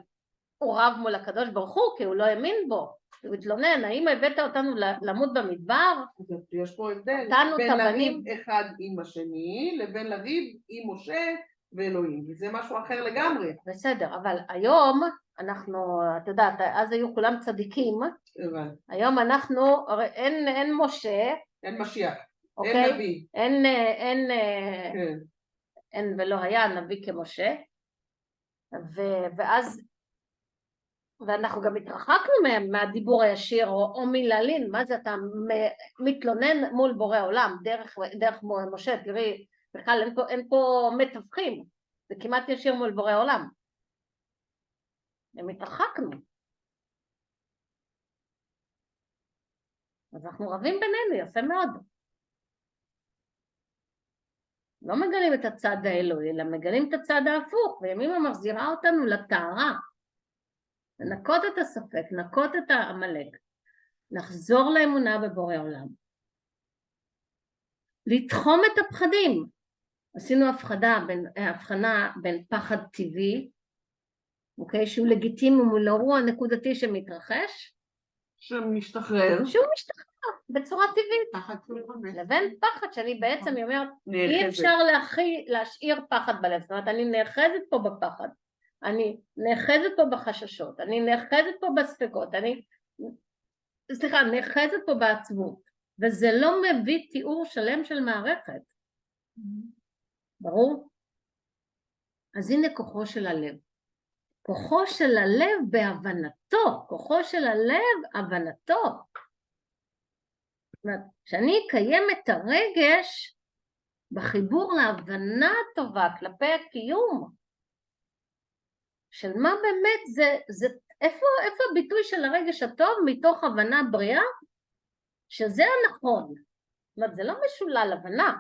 הוא רב מול הקדוש ברוך הוא כי הוא לא האמין בו. הוא התלונן, האם הבאת אותנו למות במדבר?
יש פה הבדל בין לריב אחד עם השני לבין לריב עם משה ואלוהים, זה משהו אחר לגמרי.
בסדר, אבל היום אנחנו, את יודעת, אז היו כולם צדיקים, היום אנחנו, אין משה,
אין משיח,
אין
נביא,
אין ולא היה נביא כמשה, ואז ואנחנו גם התרחקנו מהדיבור הישיר או מלהלין. מה זה אתה מתלונן מול בורא עולם דרך משה? תראי, בכלל אין פה מתווכים, זה כמעט ישיר מול בורא עולם. הם התרחקנו, אז אנחנו רבים בינינו, יפה מאוד. לא מגלים את הצד האלוהי, אלא מגלים את הצד ההפוך, וימימה מחזירה אותנו לטהרה. לנקות את הספק, לנקות את העמלק, לחזור לאמונה בבורא עולם. לתחום את הפחדים. עשינו הבחנה בין פחד טבעי, אוקיי, שהוא לגיטימי מול אירוע נקודתי שמתרחש.
שמשתחרר.
שהוא משתחרר, בצורה טבעית, לבין פחד שאני בעצם אומרת, אי אפשר להשאיר פחד בלב, זאת אומרת, אני נאחזת פה בפחד, אני נאחזת פה בחששות, אני נאחזת פה בספקות, נאחזת פה בעצבות, וזה לא מביא תיאור שלם של מערכת. ברור? אז הנה כוחו של הלב. כוחו של הלב בהבנתו, כוחו של הלב הבנתו. זאת אומרת, שאני אקיים את הרגש בחיבור להבנה הטובה כלפי הקיום, של מה באמת זה איפה הביטוי של הרגש הטוב מתוך הבנה בריאה, שזה הנכון. זאת אומרת, זה לא משולל הבנה.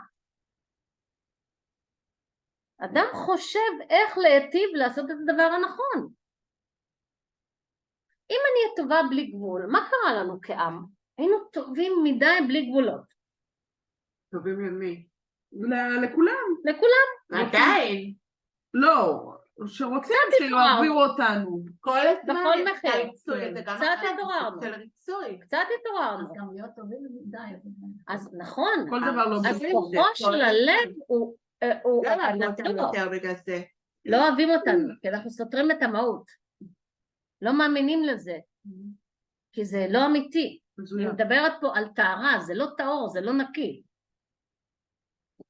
אדם חושב איך להיטיב לעשות את הדבר הנכון. אם אני אהיה טובה בלי גבול, מה קרה לנו כעם? היינו טובים מדי בלי גבולות.
טובים למי? לכולם.
לכולם.
עדיין.
לא, שרוצים שיעבירו אותנו.
כל הזמן.
בכל מחיר.
קצת התעוררנו.
קצת התעוררנו.
אז גם להיות טובים מדי.
אז נכון.
כל דבר לא
אז כוחו של הלב הוא לא אוהבים אותנו, כי אנחנו סותרים את המהות. לא מאמינים לזה. כי זה לא אמיתי. אני מדברת פה על טהרה, זה לא טהור, זה לא נקי.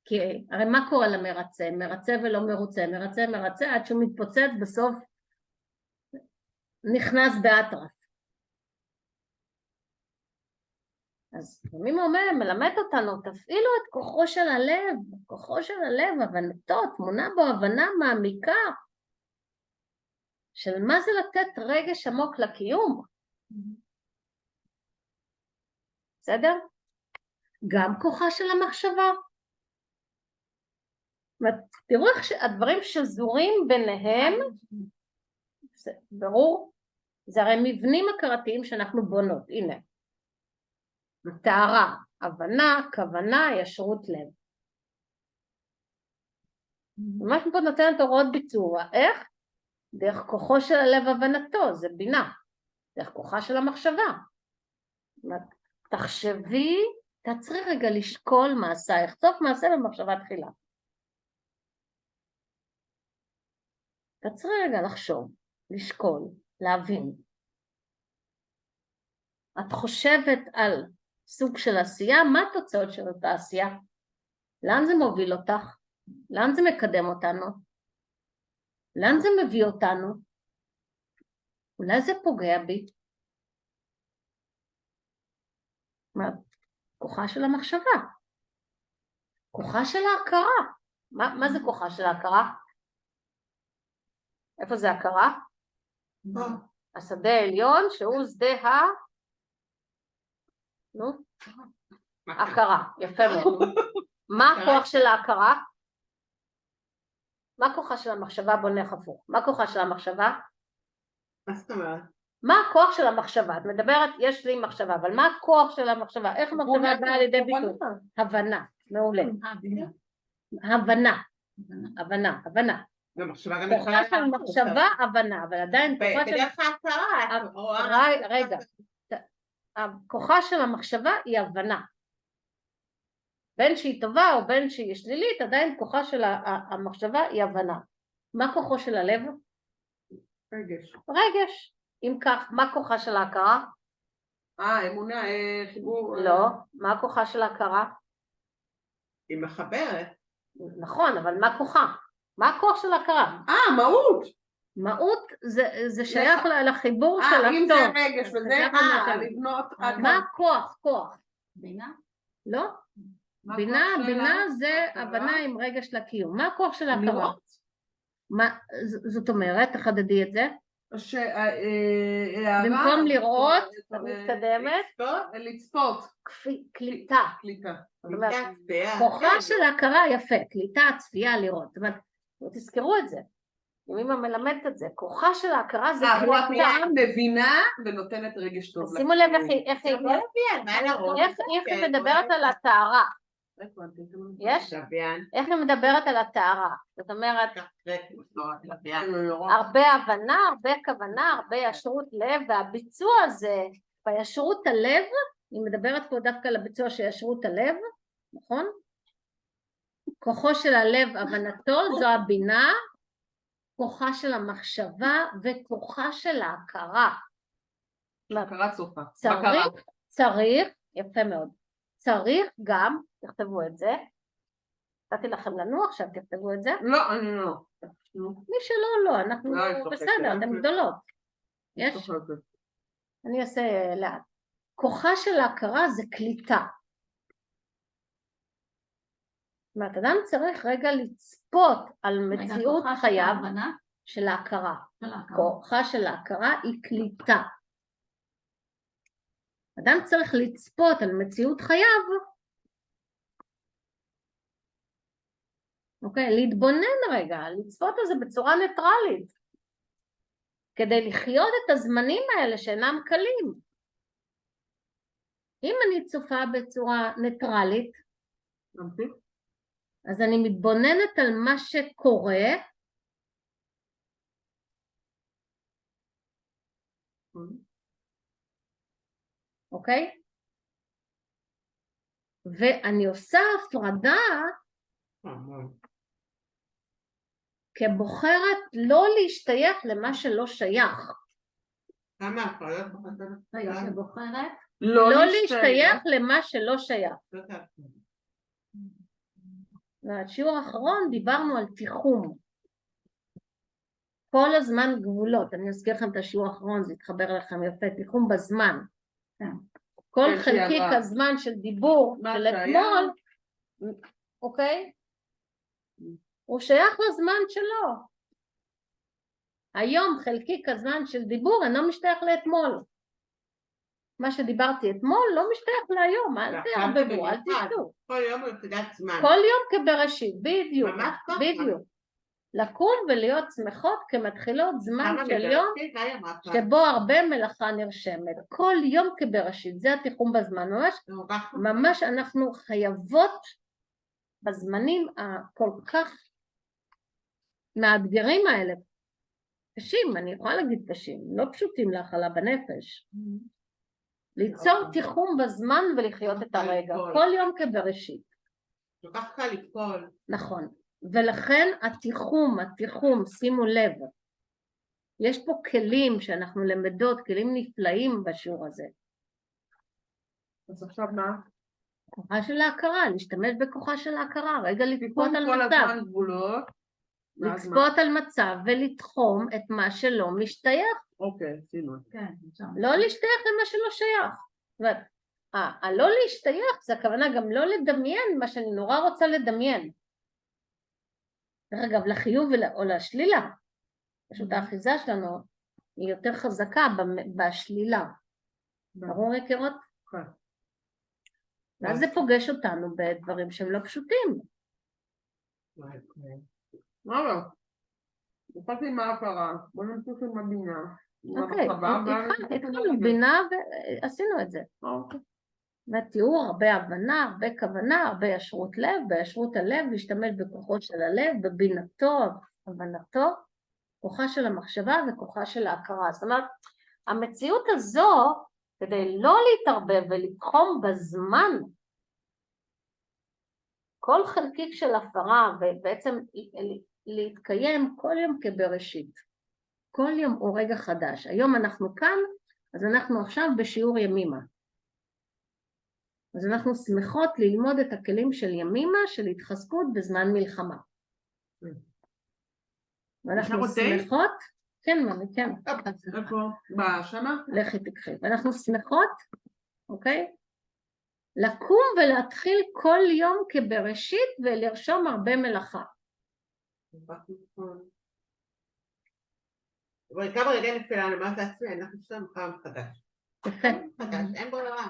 כי הרי מה קורה למרצה? מרצה ולא מרוצה, מרצה עד שהוא מתפוצץ בסוף נכנס באטרף. אז מי מלמד אותנו, תפעילו את כוחו של הלב, כוחו של הלב, הבנתו, תמונה בו הבנה מעמיקה, של מה זה לתת רגש עמוק לקיום. בסדר? גם כוחה של המחשבה. תראו איך הדברים שזורים ביניהם, ברור, זה הרי מבנים הכרתיים שאנחנו בונות, הנה. טהרה, הבנה, כוונה, ישרות לב. מה שפה נותנת הוראות ביצוע, איך? דרך כוחו של הלב הבנתו, זה בינה, דרך כוחה של המחשבה. תחשבי, תעצרי רגע לשקול מעשייך, סוף מעשה במחשבה תחילה. תעצרי רגע לחשוב, לשקול, להבין. את חושבת על סוג של עשייה, מה התוצאות של אותה עשייה? לאן זה מוביל אותך? לאן זה מקדם אותנו? לאן זה מביא אותנו? אולי זה פוגע בי? מה? כוחה של המחשבה. כוחה של ההכרה. מה זה כוחה של ההכרה? איפה זה הכרה? השדה העליון שהוא שדה הכרה, יפה מאוד. מה הכוח של ההכרה? מה הכוחה של המחשבה? בוא נלך הפוך. מה הכוחה של המחשבה?
מה זאת אומרת?
מה הכוח של המחשבה? את מדברת, יש לי מחשבה, אבל מה הכוח של המחשבה? איך המחשבה באה לידי ביטוי? הבנה, מעולה. הבנה. כוחה של המחשבה, הבנה, אבל עדיין כוחה של...
בדרך ההכרה.
רגע. הכוחה של המחשבה היא הבנה. בין שהיא טובה או בין שהיא שלילית, עדיין כוחה של המחשבה היא הבנה. מה כוחו של הלב? רגש. אם כך, מה כוחה של ההכרה?
אמונה, חיבור...
לא. מה כוחה של ההכרה?
היא מחברת.
נכון, אבל מה כוחה? מה הכוח של ההכרה?
מהות.
מהות זה שייך לחיבור של הטוב.
אם זה רגש וזה לבנות...
מה הכוח? כוח.
בינה?
לא. בינה זה הבנה עם רגש לקיום. מה הכוח של ההכרה? זאת אומרת, תחדדי את זה. במקום לראות, מתקדמת,
לצפות.
קליטה. כוחה של ההכרה, יפה, קליטה, צפייה, לראות. זאת אומרת, תזכרו את זה. אם אמא מלמדת את זה, כוחה של ההכרה זה קליטה.
מבינה ונותנת רגש טוב.
שימו לב איך היא מדברת על הטהרה. יש? איך היא מדברת על הטהרה? זאת אומרת, הרבה הבנה, הרבה כוונה, הרבה ישרות לב, והביצוע הזה בישרות הלב היא מדברת פה דווקא על הביצוע של ישרות הלב, נכון? כוחו של הלב, הבנתו, זו הבינה, כוחה של המחשבה וכוחה של ההכרה.
הכרת סופה.
צריך, יפה מאוד, צריך גם, תכתבו את זה, נתתי לכם לנוח עכשיו, תכתבו את זה.
לא, אני לא.
מי שלא, לא, אנחנו בסדר, אתם גדולות. יש? אני אעשה לאט. כוחה של ההכרה זה קליטה. זאת אומרת, אדם צריך רגע לצפות על מציאות חייו של ההכרה. כוחה של ההכרה היא קליטה. אדם צריך לצפות על מציאות חייו, אוקיי, להתבונן רגע, לצפות על זה בצורה ניטרלית, כדי לחיות את הזמנים האלה שאינם קלים. אם אני צופה בצורה ניטרלית, אז אני מתבוננת על מה שקורה, אוקיי? ואני עושה הפרדה כבוחרת לא להשתייך למה שלא שייך.
כמה הפרדות
כבוחרת?
לא להשתייך למה שלא שייך. בשיעור האחרון דיברנו על תיחום. כל הזמן גבולות. אני אזכיר לכם את השיעור האחרון, זה יתחבר לכם יפה, תיחום בזמן. כל חלקיק הזמן של דיבור של אתמול, אוקיי? הוא שייך לזמן שלו. היום חלקיק הזמן של דיבור אינו משתייך לאתמול. מה שדיברתי אתמול לא משתייך להיום, אל תערבבו, אל תשתו.
כל יום בנקודת זמן.
כל יום כבראשית, בדיוק, בדיוק. לקום ולהיות שמחות כמתחילות זמן של יום שבו הרבה מלאכה נרשמת. כל יום כבראשית, זה התיחום בזמן. ממש אנחנו חייבות בזמנים הכל כך מאתגרים האלה. קשים, אני יכולה להגיד קשים, לא פשוטים להכלה בנפש. ליצור תיחום בזמן ולחיות את הרגע, כל יום כבראשית.
כל כך קל ליפול.
נכון. ולכן התיחום, שימו לב, יש פה כלים שאנחנו למדות, כלים נפלאים בשיעור הזה.
אז עכשיו מה?
כוחה של ההכרה, להשתמש בכוחה של ההכרה, רגע לצפות על
כל
מצב.
הזמן גבולות.
לצפות על מצב ולתחום את מה שלא משתייך.
אוקיי, שימו.
לא להשתייך למה שלא שייך. זאת אומרת, הלא להשתייך זה הכוונה גם לא לדמיין מה שאני נורא רוצה לדמיין. דרך אגב, לחיוב או לשלילה. פשוט האחיזה שלנו היא יותר חזקה בשלילה. ברור יקירות?
כן.
ואז זה פוגש אותנו בדברים שהם לא פשוטים.
מה לא? נפלתי עם ההכרה, בוא נמשיך עם הבינה.
אוקיי, התחלנו בינה ועשינו את זה.
אוקיי.
תיאור, הרבה הבנה, הרבה כוונה, הרבה ישרות לב, בישרות הלב, להשתמש בכוחות של הלב, בבינתו, הבנתו, כוחה של המחשבה וכוחה של ההכרה. זאת אומרת, המציאות הזו, כדי לא להתערבב ולתחום בזמן, כל חלקיק של הפרה, ובעצם להתקיים כל יום כבראשית. כל יום הוא רגע חדש. היום אנחנו כאן, אז אנחנו עכשיו בשיעור ימימה. אז אנחנו שמחות ללמוד את הכלים של ימימה, של התחזקות בזמן מלחמה. ואנחנו שמחות, כן, כן.
איפה? בשנה?
לכי תקחי. ואנחנו שמחות, אוקיי? לקום ולהתחיל כל יום כבראשית ולרשום הרבה מלאכה.
אבל כמה רגעי נפילה, אני אומרת לעצמי, אנחנו שלנו חם חדש.
יפה.
חדש, אין ברירה.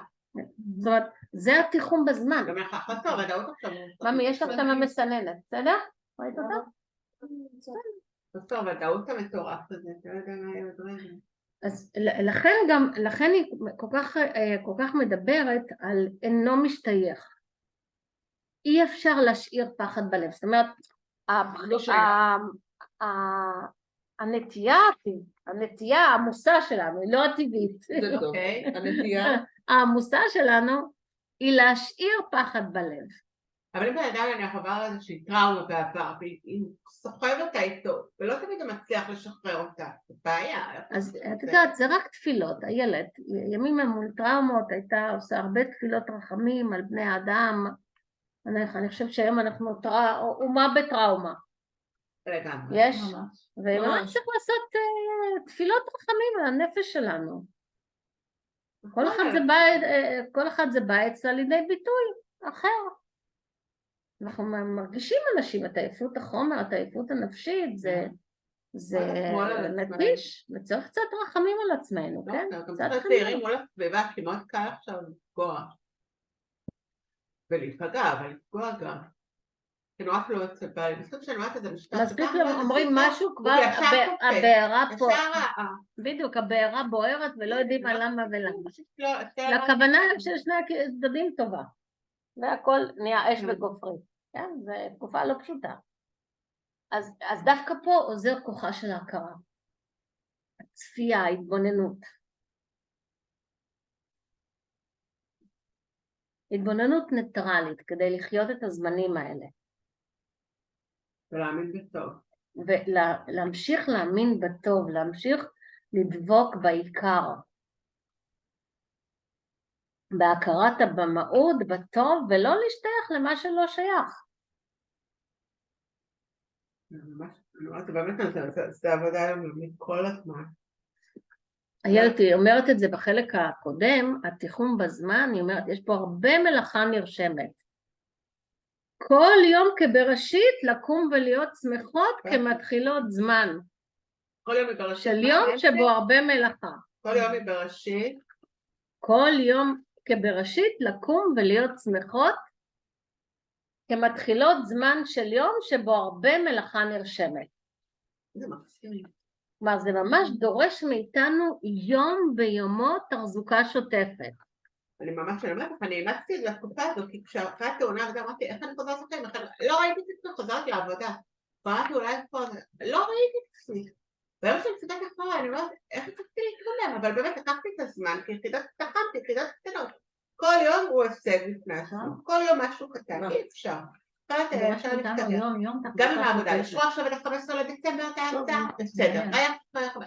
זאת אומרת, זה התיחום בזמן.
גם איך אחת ודאות עכשיו.
ממי, יש לך שם המסננת, בסדר? ראית אותה?
בסדר, ודאות המטורף הזה, אתה לא יודע מה יהיה עוד רגע.
אז לכן היא כל כך מדברת על אינו משתייך. אי אפשר להשאיר פחד בלב. זאת אומרת, הנטייה העמוסה שלנו, היא לא הטבעית.
זה טוב, הנטייה.
העמוסה שלנו היא להשאיר פחד בלב. אבל
אם בן אדם אני חבר איזושהי טראומה בעבר, והיא סוחבת איתו, ולא תמיד הוא מצליח לשחרר אותה, זה בעיה.
אז את יודעת, זה רק תפילות, הילד, ימים מול טראומות, הייתה עושה הרבה תפילות רחמים על בני האדם, אני חושבת שהיום אנחנו אומה בטראומה. יש, וממש צריך לעשות תפילות רחמים על הנפש שלנו. כל אחד זה בא אצלה לידי ביטוי אחר. אנחנו מרגישים אנשים את העייפות החומר, את העייפות הנפשית, זה נטיש, וצריך קצת רחמים על עצמנו, כן?
קצת צעירים מול הסביבה, כי מאוד קל עכשיו לפגוע. ולהיפגע, אבל לפגוע גם. אני רק לא אצל בעלי, בסוף שאני אומרת את זה משפט.
מספיק אומרים משהו כבר, הבעירה פה, בדיוק, הבעירה בוערת ולא יודעים למה ולמה. לכוונה של שני הצדדים טובה, והכל נהיה אש וגופרית, כן? זו תקופה לא פשוטה. אז דווקא פה עוזר כוחה של ההכרה, הצפייה, ההתבוננות. התבוננות ניטרלית כדי לחיות את הזמנים האלה.
ולהאמין בטוב.
ולהמשיך להאמין בטוב, להמשיך לדבוק בעיקר. בהכרת הבמאות, בטוב, ולא להשתייך למה שלא שייך.
זה עבודה מכל הזמן.
איילתי אומרת את זה בחלק הקודם, התיחום בזמן, היא אומרת, יש פה הרבה מלאכה נרשמת. כל יום כבראשית לקום ולהיות שמחות כמתחילות זמן.
כל יום מבראשית.
של יום שבו הרבה מלאכה.
כל יום מבראשית.
כל יום כבראשית לקום ולהיות שמחות כמתחילות זמן של יום שבו הרבה מלאכה נרשמת.
זה מקסים.
כלומר, זה ממש דורש מאיתנו יום ביומו תחזוקה שוטפת.
אני ממש אומרת, אני אימצתי את זה לתקופה הזו, כי כשאחרי התאונה וגם אמרתי, איך אני חוזרת לכם? לא ראיתי את עצמי, חזרתי לעבודה. קראתי אולי פה, לא ראיתי את עצמי. והיום שאני מסתכלת אחורה, אני אומרת, איך הצלחתי להתקדם? אבל באמת לקחתי את הזמן, כי תחמתי, יחידות קטנות. כל יום הוא הישג בפני עצמו, כל יום משהו קטן, אי אפשר. גם עם העבודה, לשמוע עכשיו את ה-15 לדצמבר, בסדר,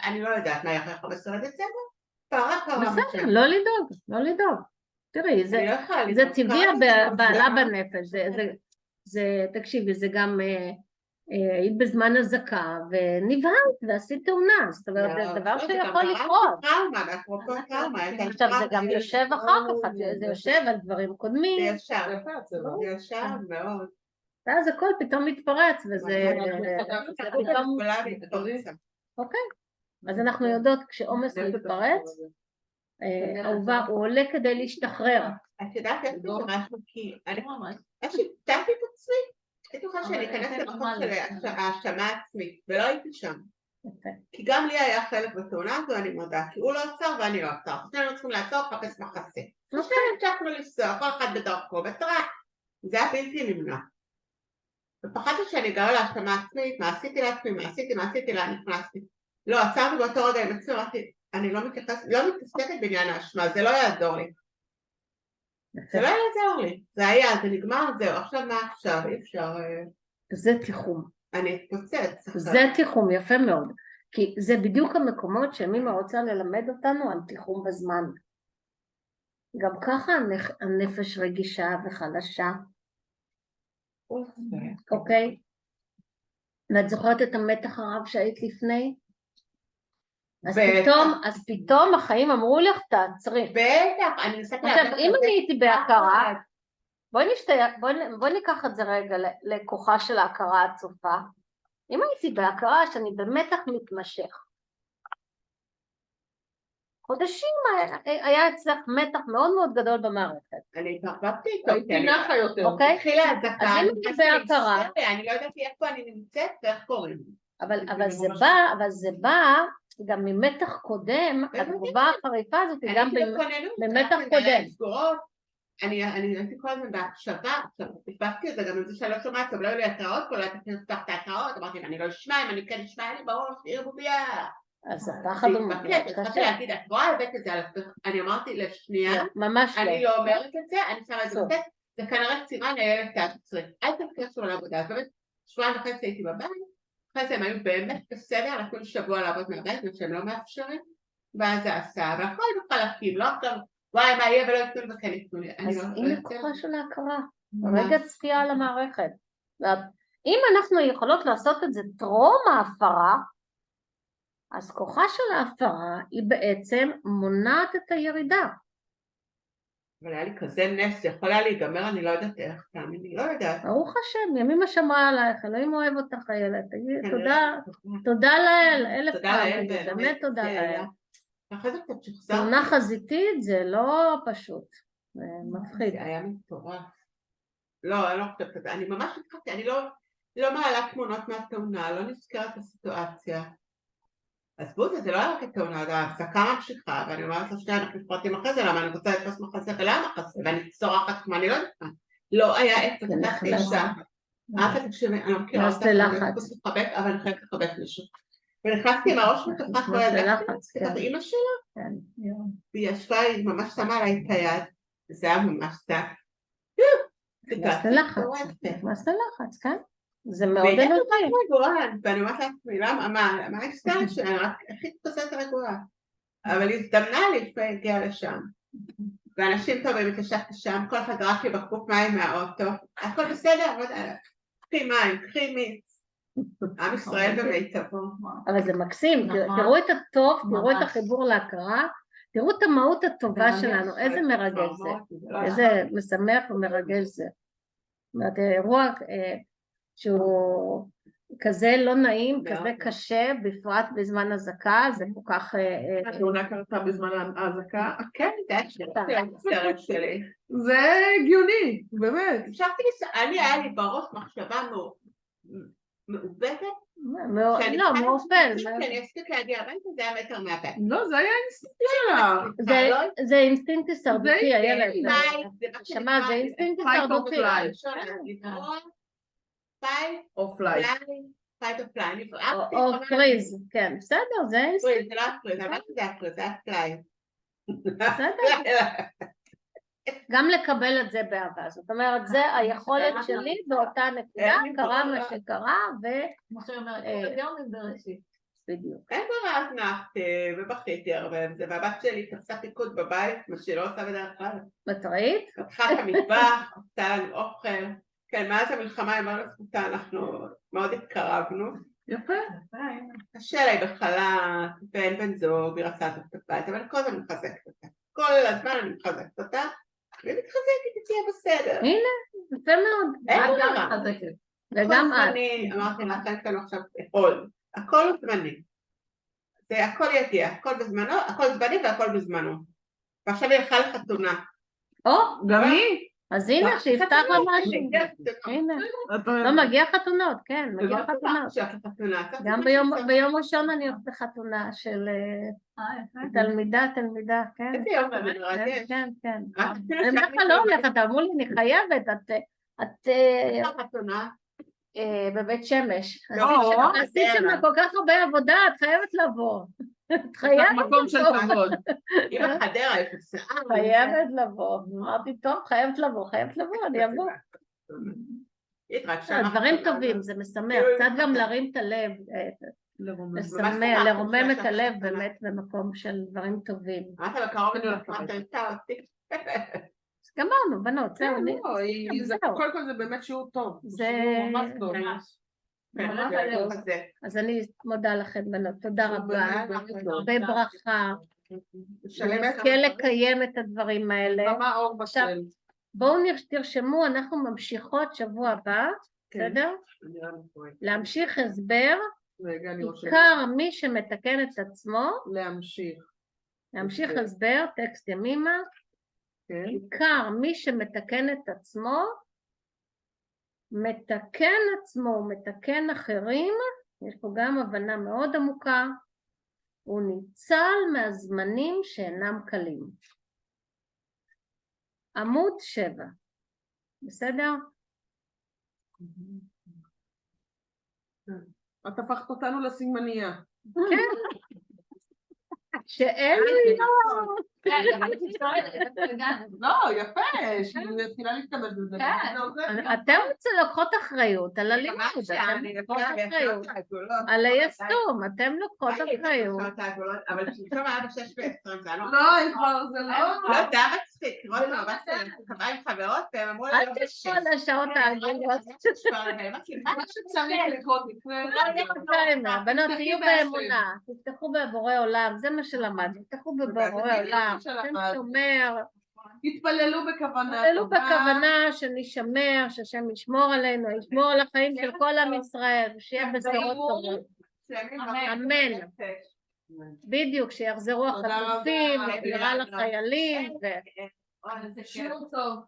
אני לא יודעת מה יהיה 15 לדצמבר, פרה.
בסדר, לא לדאוג. תראי, זה טבעי בעלה בנפש, תקשיבי, זה גם היית בזמן הזקה, ונבהלת ועשית תאונה, זאת אומרת, זה דבר שיכול לקרות. עכשיו זה גם יושב אחר כך, זה יושב על דברים קודמים.
זה יושב מאוד.
ואז הכל פתאום מתפרץ, וזה פתאום... אוקיי, אז אנחנו יודעות, כשעומס מתפרץ, הוא עולה כדי להשתחרר.
את יודעת איך זה משהו, כי אני שיתפתי את עצמי, הייתי חושבת שאני אכנס למקום של האשמה עצמית, ולא הייתי שם. כי גם לי היה חלק בתאונה הזו, אני מודה, כי הוא לא עצר ואני לא עצר. אנחנו צריכים לעצור, חפש מחסה. עכשיו המשכנו לנסוע, כל אחד בדרכו, בטרק. זה היה בלתי נמנע. ופחדתי שאני אגלה להאשמה עצמית, מה עשיתי לעצמי, מה עשיתי לה, נכנסתי. לא, עצרתי באותו רגע עם עצמי, אמרתי, אני לא מתעסקת בעניין האשמה, זה לא יעזור לי. זה לא יעזור לי. זה היה, זה נגמר, זהו, עכשיו מה עכשיו, אי אפשר...
זה תיחום.
אני אתפוצץ.
זה תיחום, יפה מאוד. כי זה בדיוק המקומות שמימה רוצה ללמד אותנו על תיחום בזמן. גם ככה הנפש רגישה וחלשה. אוקיי? ואת זוכרת את המתח הרב שהיית לפני? אז פתאום החיים אמרו לך, תעצרי.
בטח, אני מסתכלת.
עכשיו, אם אני הייתי בהכרה, בואי ניקח את זה רגע לכוחה של ההכרה הצופה. אם הייתי בהכרה שאני במתח מתמשך, חודשים היה אצלך מתח מאוד מאוד גדול במערכת.
אני התרחבתי איתו.
הייתי נחה יותר.
אוקיי?
התחילה הזקה.
אז אם הייתי בהכרה.
אני לא יודעת איפה אני נמצאת ואיך קוראים.
אבל זה בא גם ממתח קודם, התגובה החריפה הזאת היא גם ממתח קודם.
אני הייתי כל הזמן בהקשבה, עכשיו, הספקתי את זה גם על זה שאני לא שומעת, אבל לא היו לי התראות, כל הזמן לפתוח את ההתראות, אמרתי, אני לא אשמע, אם אני כן אשמע, לי בראש, תהיה בובייה.
אז הפחד הוא מאוד
להתמקד,
קשה.
התחלתי להגיד, את רואה הבאת את זה על הספר, אני אמרתי לשנייה,
ממש
אני
לא.
לא אומרת את זה, אני שמה את זה בטק, זה כנראה קצירה נהלת תעצרי, אל תפקח שלו לעבודה, אז באמת, 2.5 הייתי בבית, אחרי זה הם היו באמת בסדר, נתנו לי שבוע לעבוד מהבית, שהם לא מאפשרים, ואז זה עשה, והכל בחלקים, לא עכשיו, וואי, מה יהיה ולא יתנו לי וכן יתנו לי.
אז הנה כוחה של ההכרה, רגע צפייה על המערכת. אם אנחנו יכולות לעשות את זה טרום ההפרה, אז כוחה של ההפרה היא בעצם מונעת את הירידה.
אבל היה לי כזה נס, זה יכול היה להיגמר, אני לא יודעת איך, תאמיני, לא יודעת.
ברוך השם, ימימה שמרה עלייך, אלוהים אוהב אותך איילת, תודה לאל, אלף פעם, באמת תודה לאל. תאונה חזיתית זה לא פשוט, זה מפחיד.
זה היה מטורף. לא, אני לא חושבת את זה, אני ממש התחלתי, אני לא מעלה תמונות מהתאונה, לא נזכרת הסיטואציה. אז בוזה, זה לא היה רק התאונה, ההפסקה ממשיכה, ואני אומרת לו שנייה, אנחנו פרטים אחרי זה, למה אני רוצה לתפוס מחסה ולמה מחסה, ואני צורחת כמו, אני לא יודעת מה. לא היה איפה, תתחתי אישה. תקשיבי, אני לא מכירה אותך, אני חוץ לחבק, אבל אני חייבת לחבק מישהו. ונכנסתי עם הראש מתוכה כל הדעת, את אמא שלה, והיא ישבה, היא ממש שמה עליי את היד, זה היה ממש טק.
נכנסת ללחץ, כן? זה מאוד אנושי.
ואני אומרת לעצמי, מה ההסתר שלה? אני רק הכי תפסת רגועה. אבל היא הזדמנה לי לפני הגיעה לשם. ואנשים טובים התיישבתי שם, כל אחד רק לי בקבוק מים מהאוטו, הכל בסדר, קחי מים, קחי מיץ. עם ישראל במיטבו.
אבל זה מקסים, תראו את הטוב, תראו את החיבור להכרה, תראו את המהות הטובה שלנו, איזה מרגש זה, איזה משמח ומרגש זה. זאת אומרת, אירוע שהוא כזה לא נעים, כזה קשה, בפרט בזמן הזקה, זה כל כך...
התאונה קרתה בזמן ההזקה?
כן, זה הסרט שלי.
זה הגיוני, באמת.
אני היה לי בראש מחשבה מעובדת.
לא, מעופל.
כשאני אספיק להגיע הביתה זה היה מטר מהבית.
לא, זה היה אינסטינקט שלה.
זה אינסטינקט הישרדותי, הילד. שמע, זה אינסטינקט הישרדותי.
Fight or flight. Fight or flight.
או פריז, כן, בסדר, זה אינסטינקט.
זה לא הפריז, אבל זה הפריז, זה הפלייט.
בסדר. גם לקבל את זה באהבה, זאת אומרת, זה היכולת שלי באותה נקודה, קרה מה שקרה,
כמו שאומרת, יותר מבראשית.
בדיוק.
אין ברירה, אז נחתי ובכיתי הרבה, והבת שלי תפסה פיקוד בבית, מה שהיא לא עושה בדרך כלל.
מטראית?
פתחה את המטבח, עשתה לנו אוכל. כן, מאז המלחמה עם ארץ זכותה אנחנו מאוד התקרבנו.
יפה.
קשה לי בחל"ת, ואין בן זוג, היא רצה את הבית, אבל כל הזמן מחזקת אותה. כל הזמן אני מחזקת אותה, והיא מתחזקת, היא תהיה בסדר.
הנה, יפה מאוד.
אין ברירה.
וגם את.
אמרתי לה, כאן כאן עכשיו הכל. הכל זמני. זה הכל יגיע, הכל בזמנו, הכל זמני והכל בזמנו. ועכשיו היא הלכה לחתונה.
גם היא.
אז הנה, שיפתח לה משהו. הנה. לא, מגיע חתונות, כן, מגיע חתונות. גם ביום ראשון אני הולכת לחתונה של תלמידה, כן.
איזה יום, מרגש.
כן, כן. אני בדרך כלל לא הולכת, אמרו לי, אני חייבת, את...
חתונה?
בבית שמש. עשית שם כל כך הרבה עבודה, את חייבת לבוא. את חייבת לבוא.
מקום של כבוד.
אם החדרה, יש לסעה.
חייבת לבוא. אמרתי, טוב, חייבת לבוא, אני אבוא. דברים טובים, זה משמח. קצת גם להרים את הלב. לרומם את הלב באמת במקום של דברים טובים.
אמרת בקרוב אני הולכת להרתה אותי.
גמרנו, בנות, זהו.
קודם כל זה באמת שיעור טוב.
זה
ממש טוב.
אז אני מודה לכם בנות, תודה רבה, בברכה, שנזכה לקיים את הדברים האלה. בואו תרשמו, אנחנו ממשיכות שבוע הבא, בסדר? להמשיך הסבר, עיקר מי שמתקן את עצמו, להמשיך הסבר, טקסט ימימה, עיקר מי שמתקן את עצמו, מתקן עצמו, מתקן אחרים, יש פה גם הבנה מאוד עמוקה, הוא ניצל מהזמנים שאינם קלים. עמוד 7. בסדר?
את הפכת אותנו לסימניה.
כן. שאין לי
לא, יפה, שהיא מתחילה להשתמש בזה.
אתם לוקחות אחריות על הלימוד, אתם לוקחות אחריות על היישום, אתם לוקחות אחריות.
אבל שלשום היה ב6:20, זה
לא, זה לא.
לא, זה היה מצחיק, רואה את המבט שלהם, קבעה עם חברות, והם אמרו לה
אל תשמע לשעות העגולות.
מה שצריך לקרות לפני.
בנות, תהיו באמונה, תפתחו בבורא עולם, זה מה שלמדנו, תפתחו בבורא עולם, השם שומר.
תתפללו בכוונה.
תתפללו בכוונה שנשמר, שהשם ישמור עלינו, ישמור על החיים של כל עם ישראל, שיהיה בשורות טובות. אמן. בדיוק, שיחזרו החטופים, נראה לחיילים.
שיעור טוב.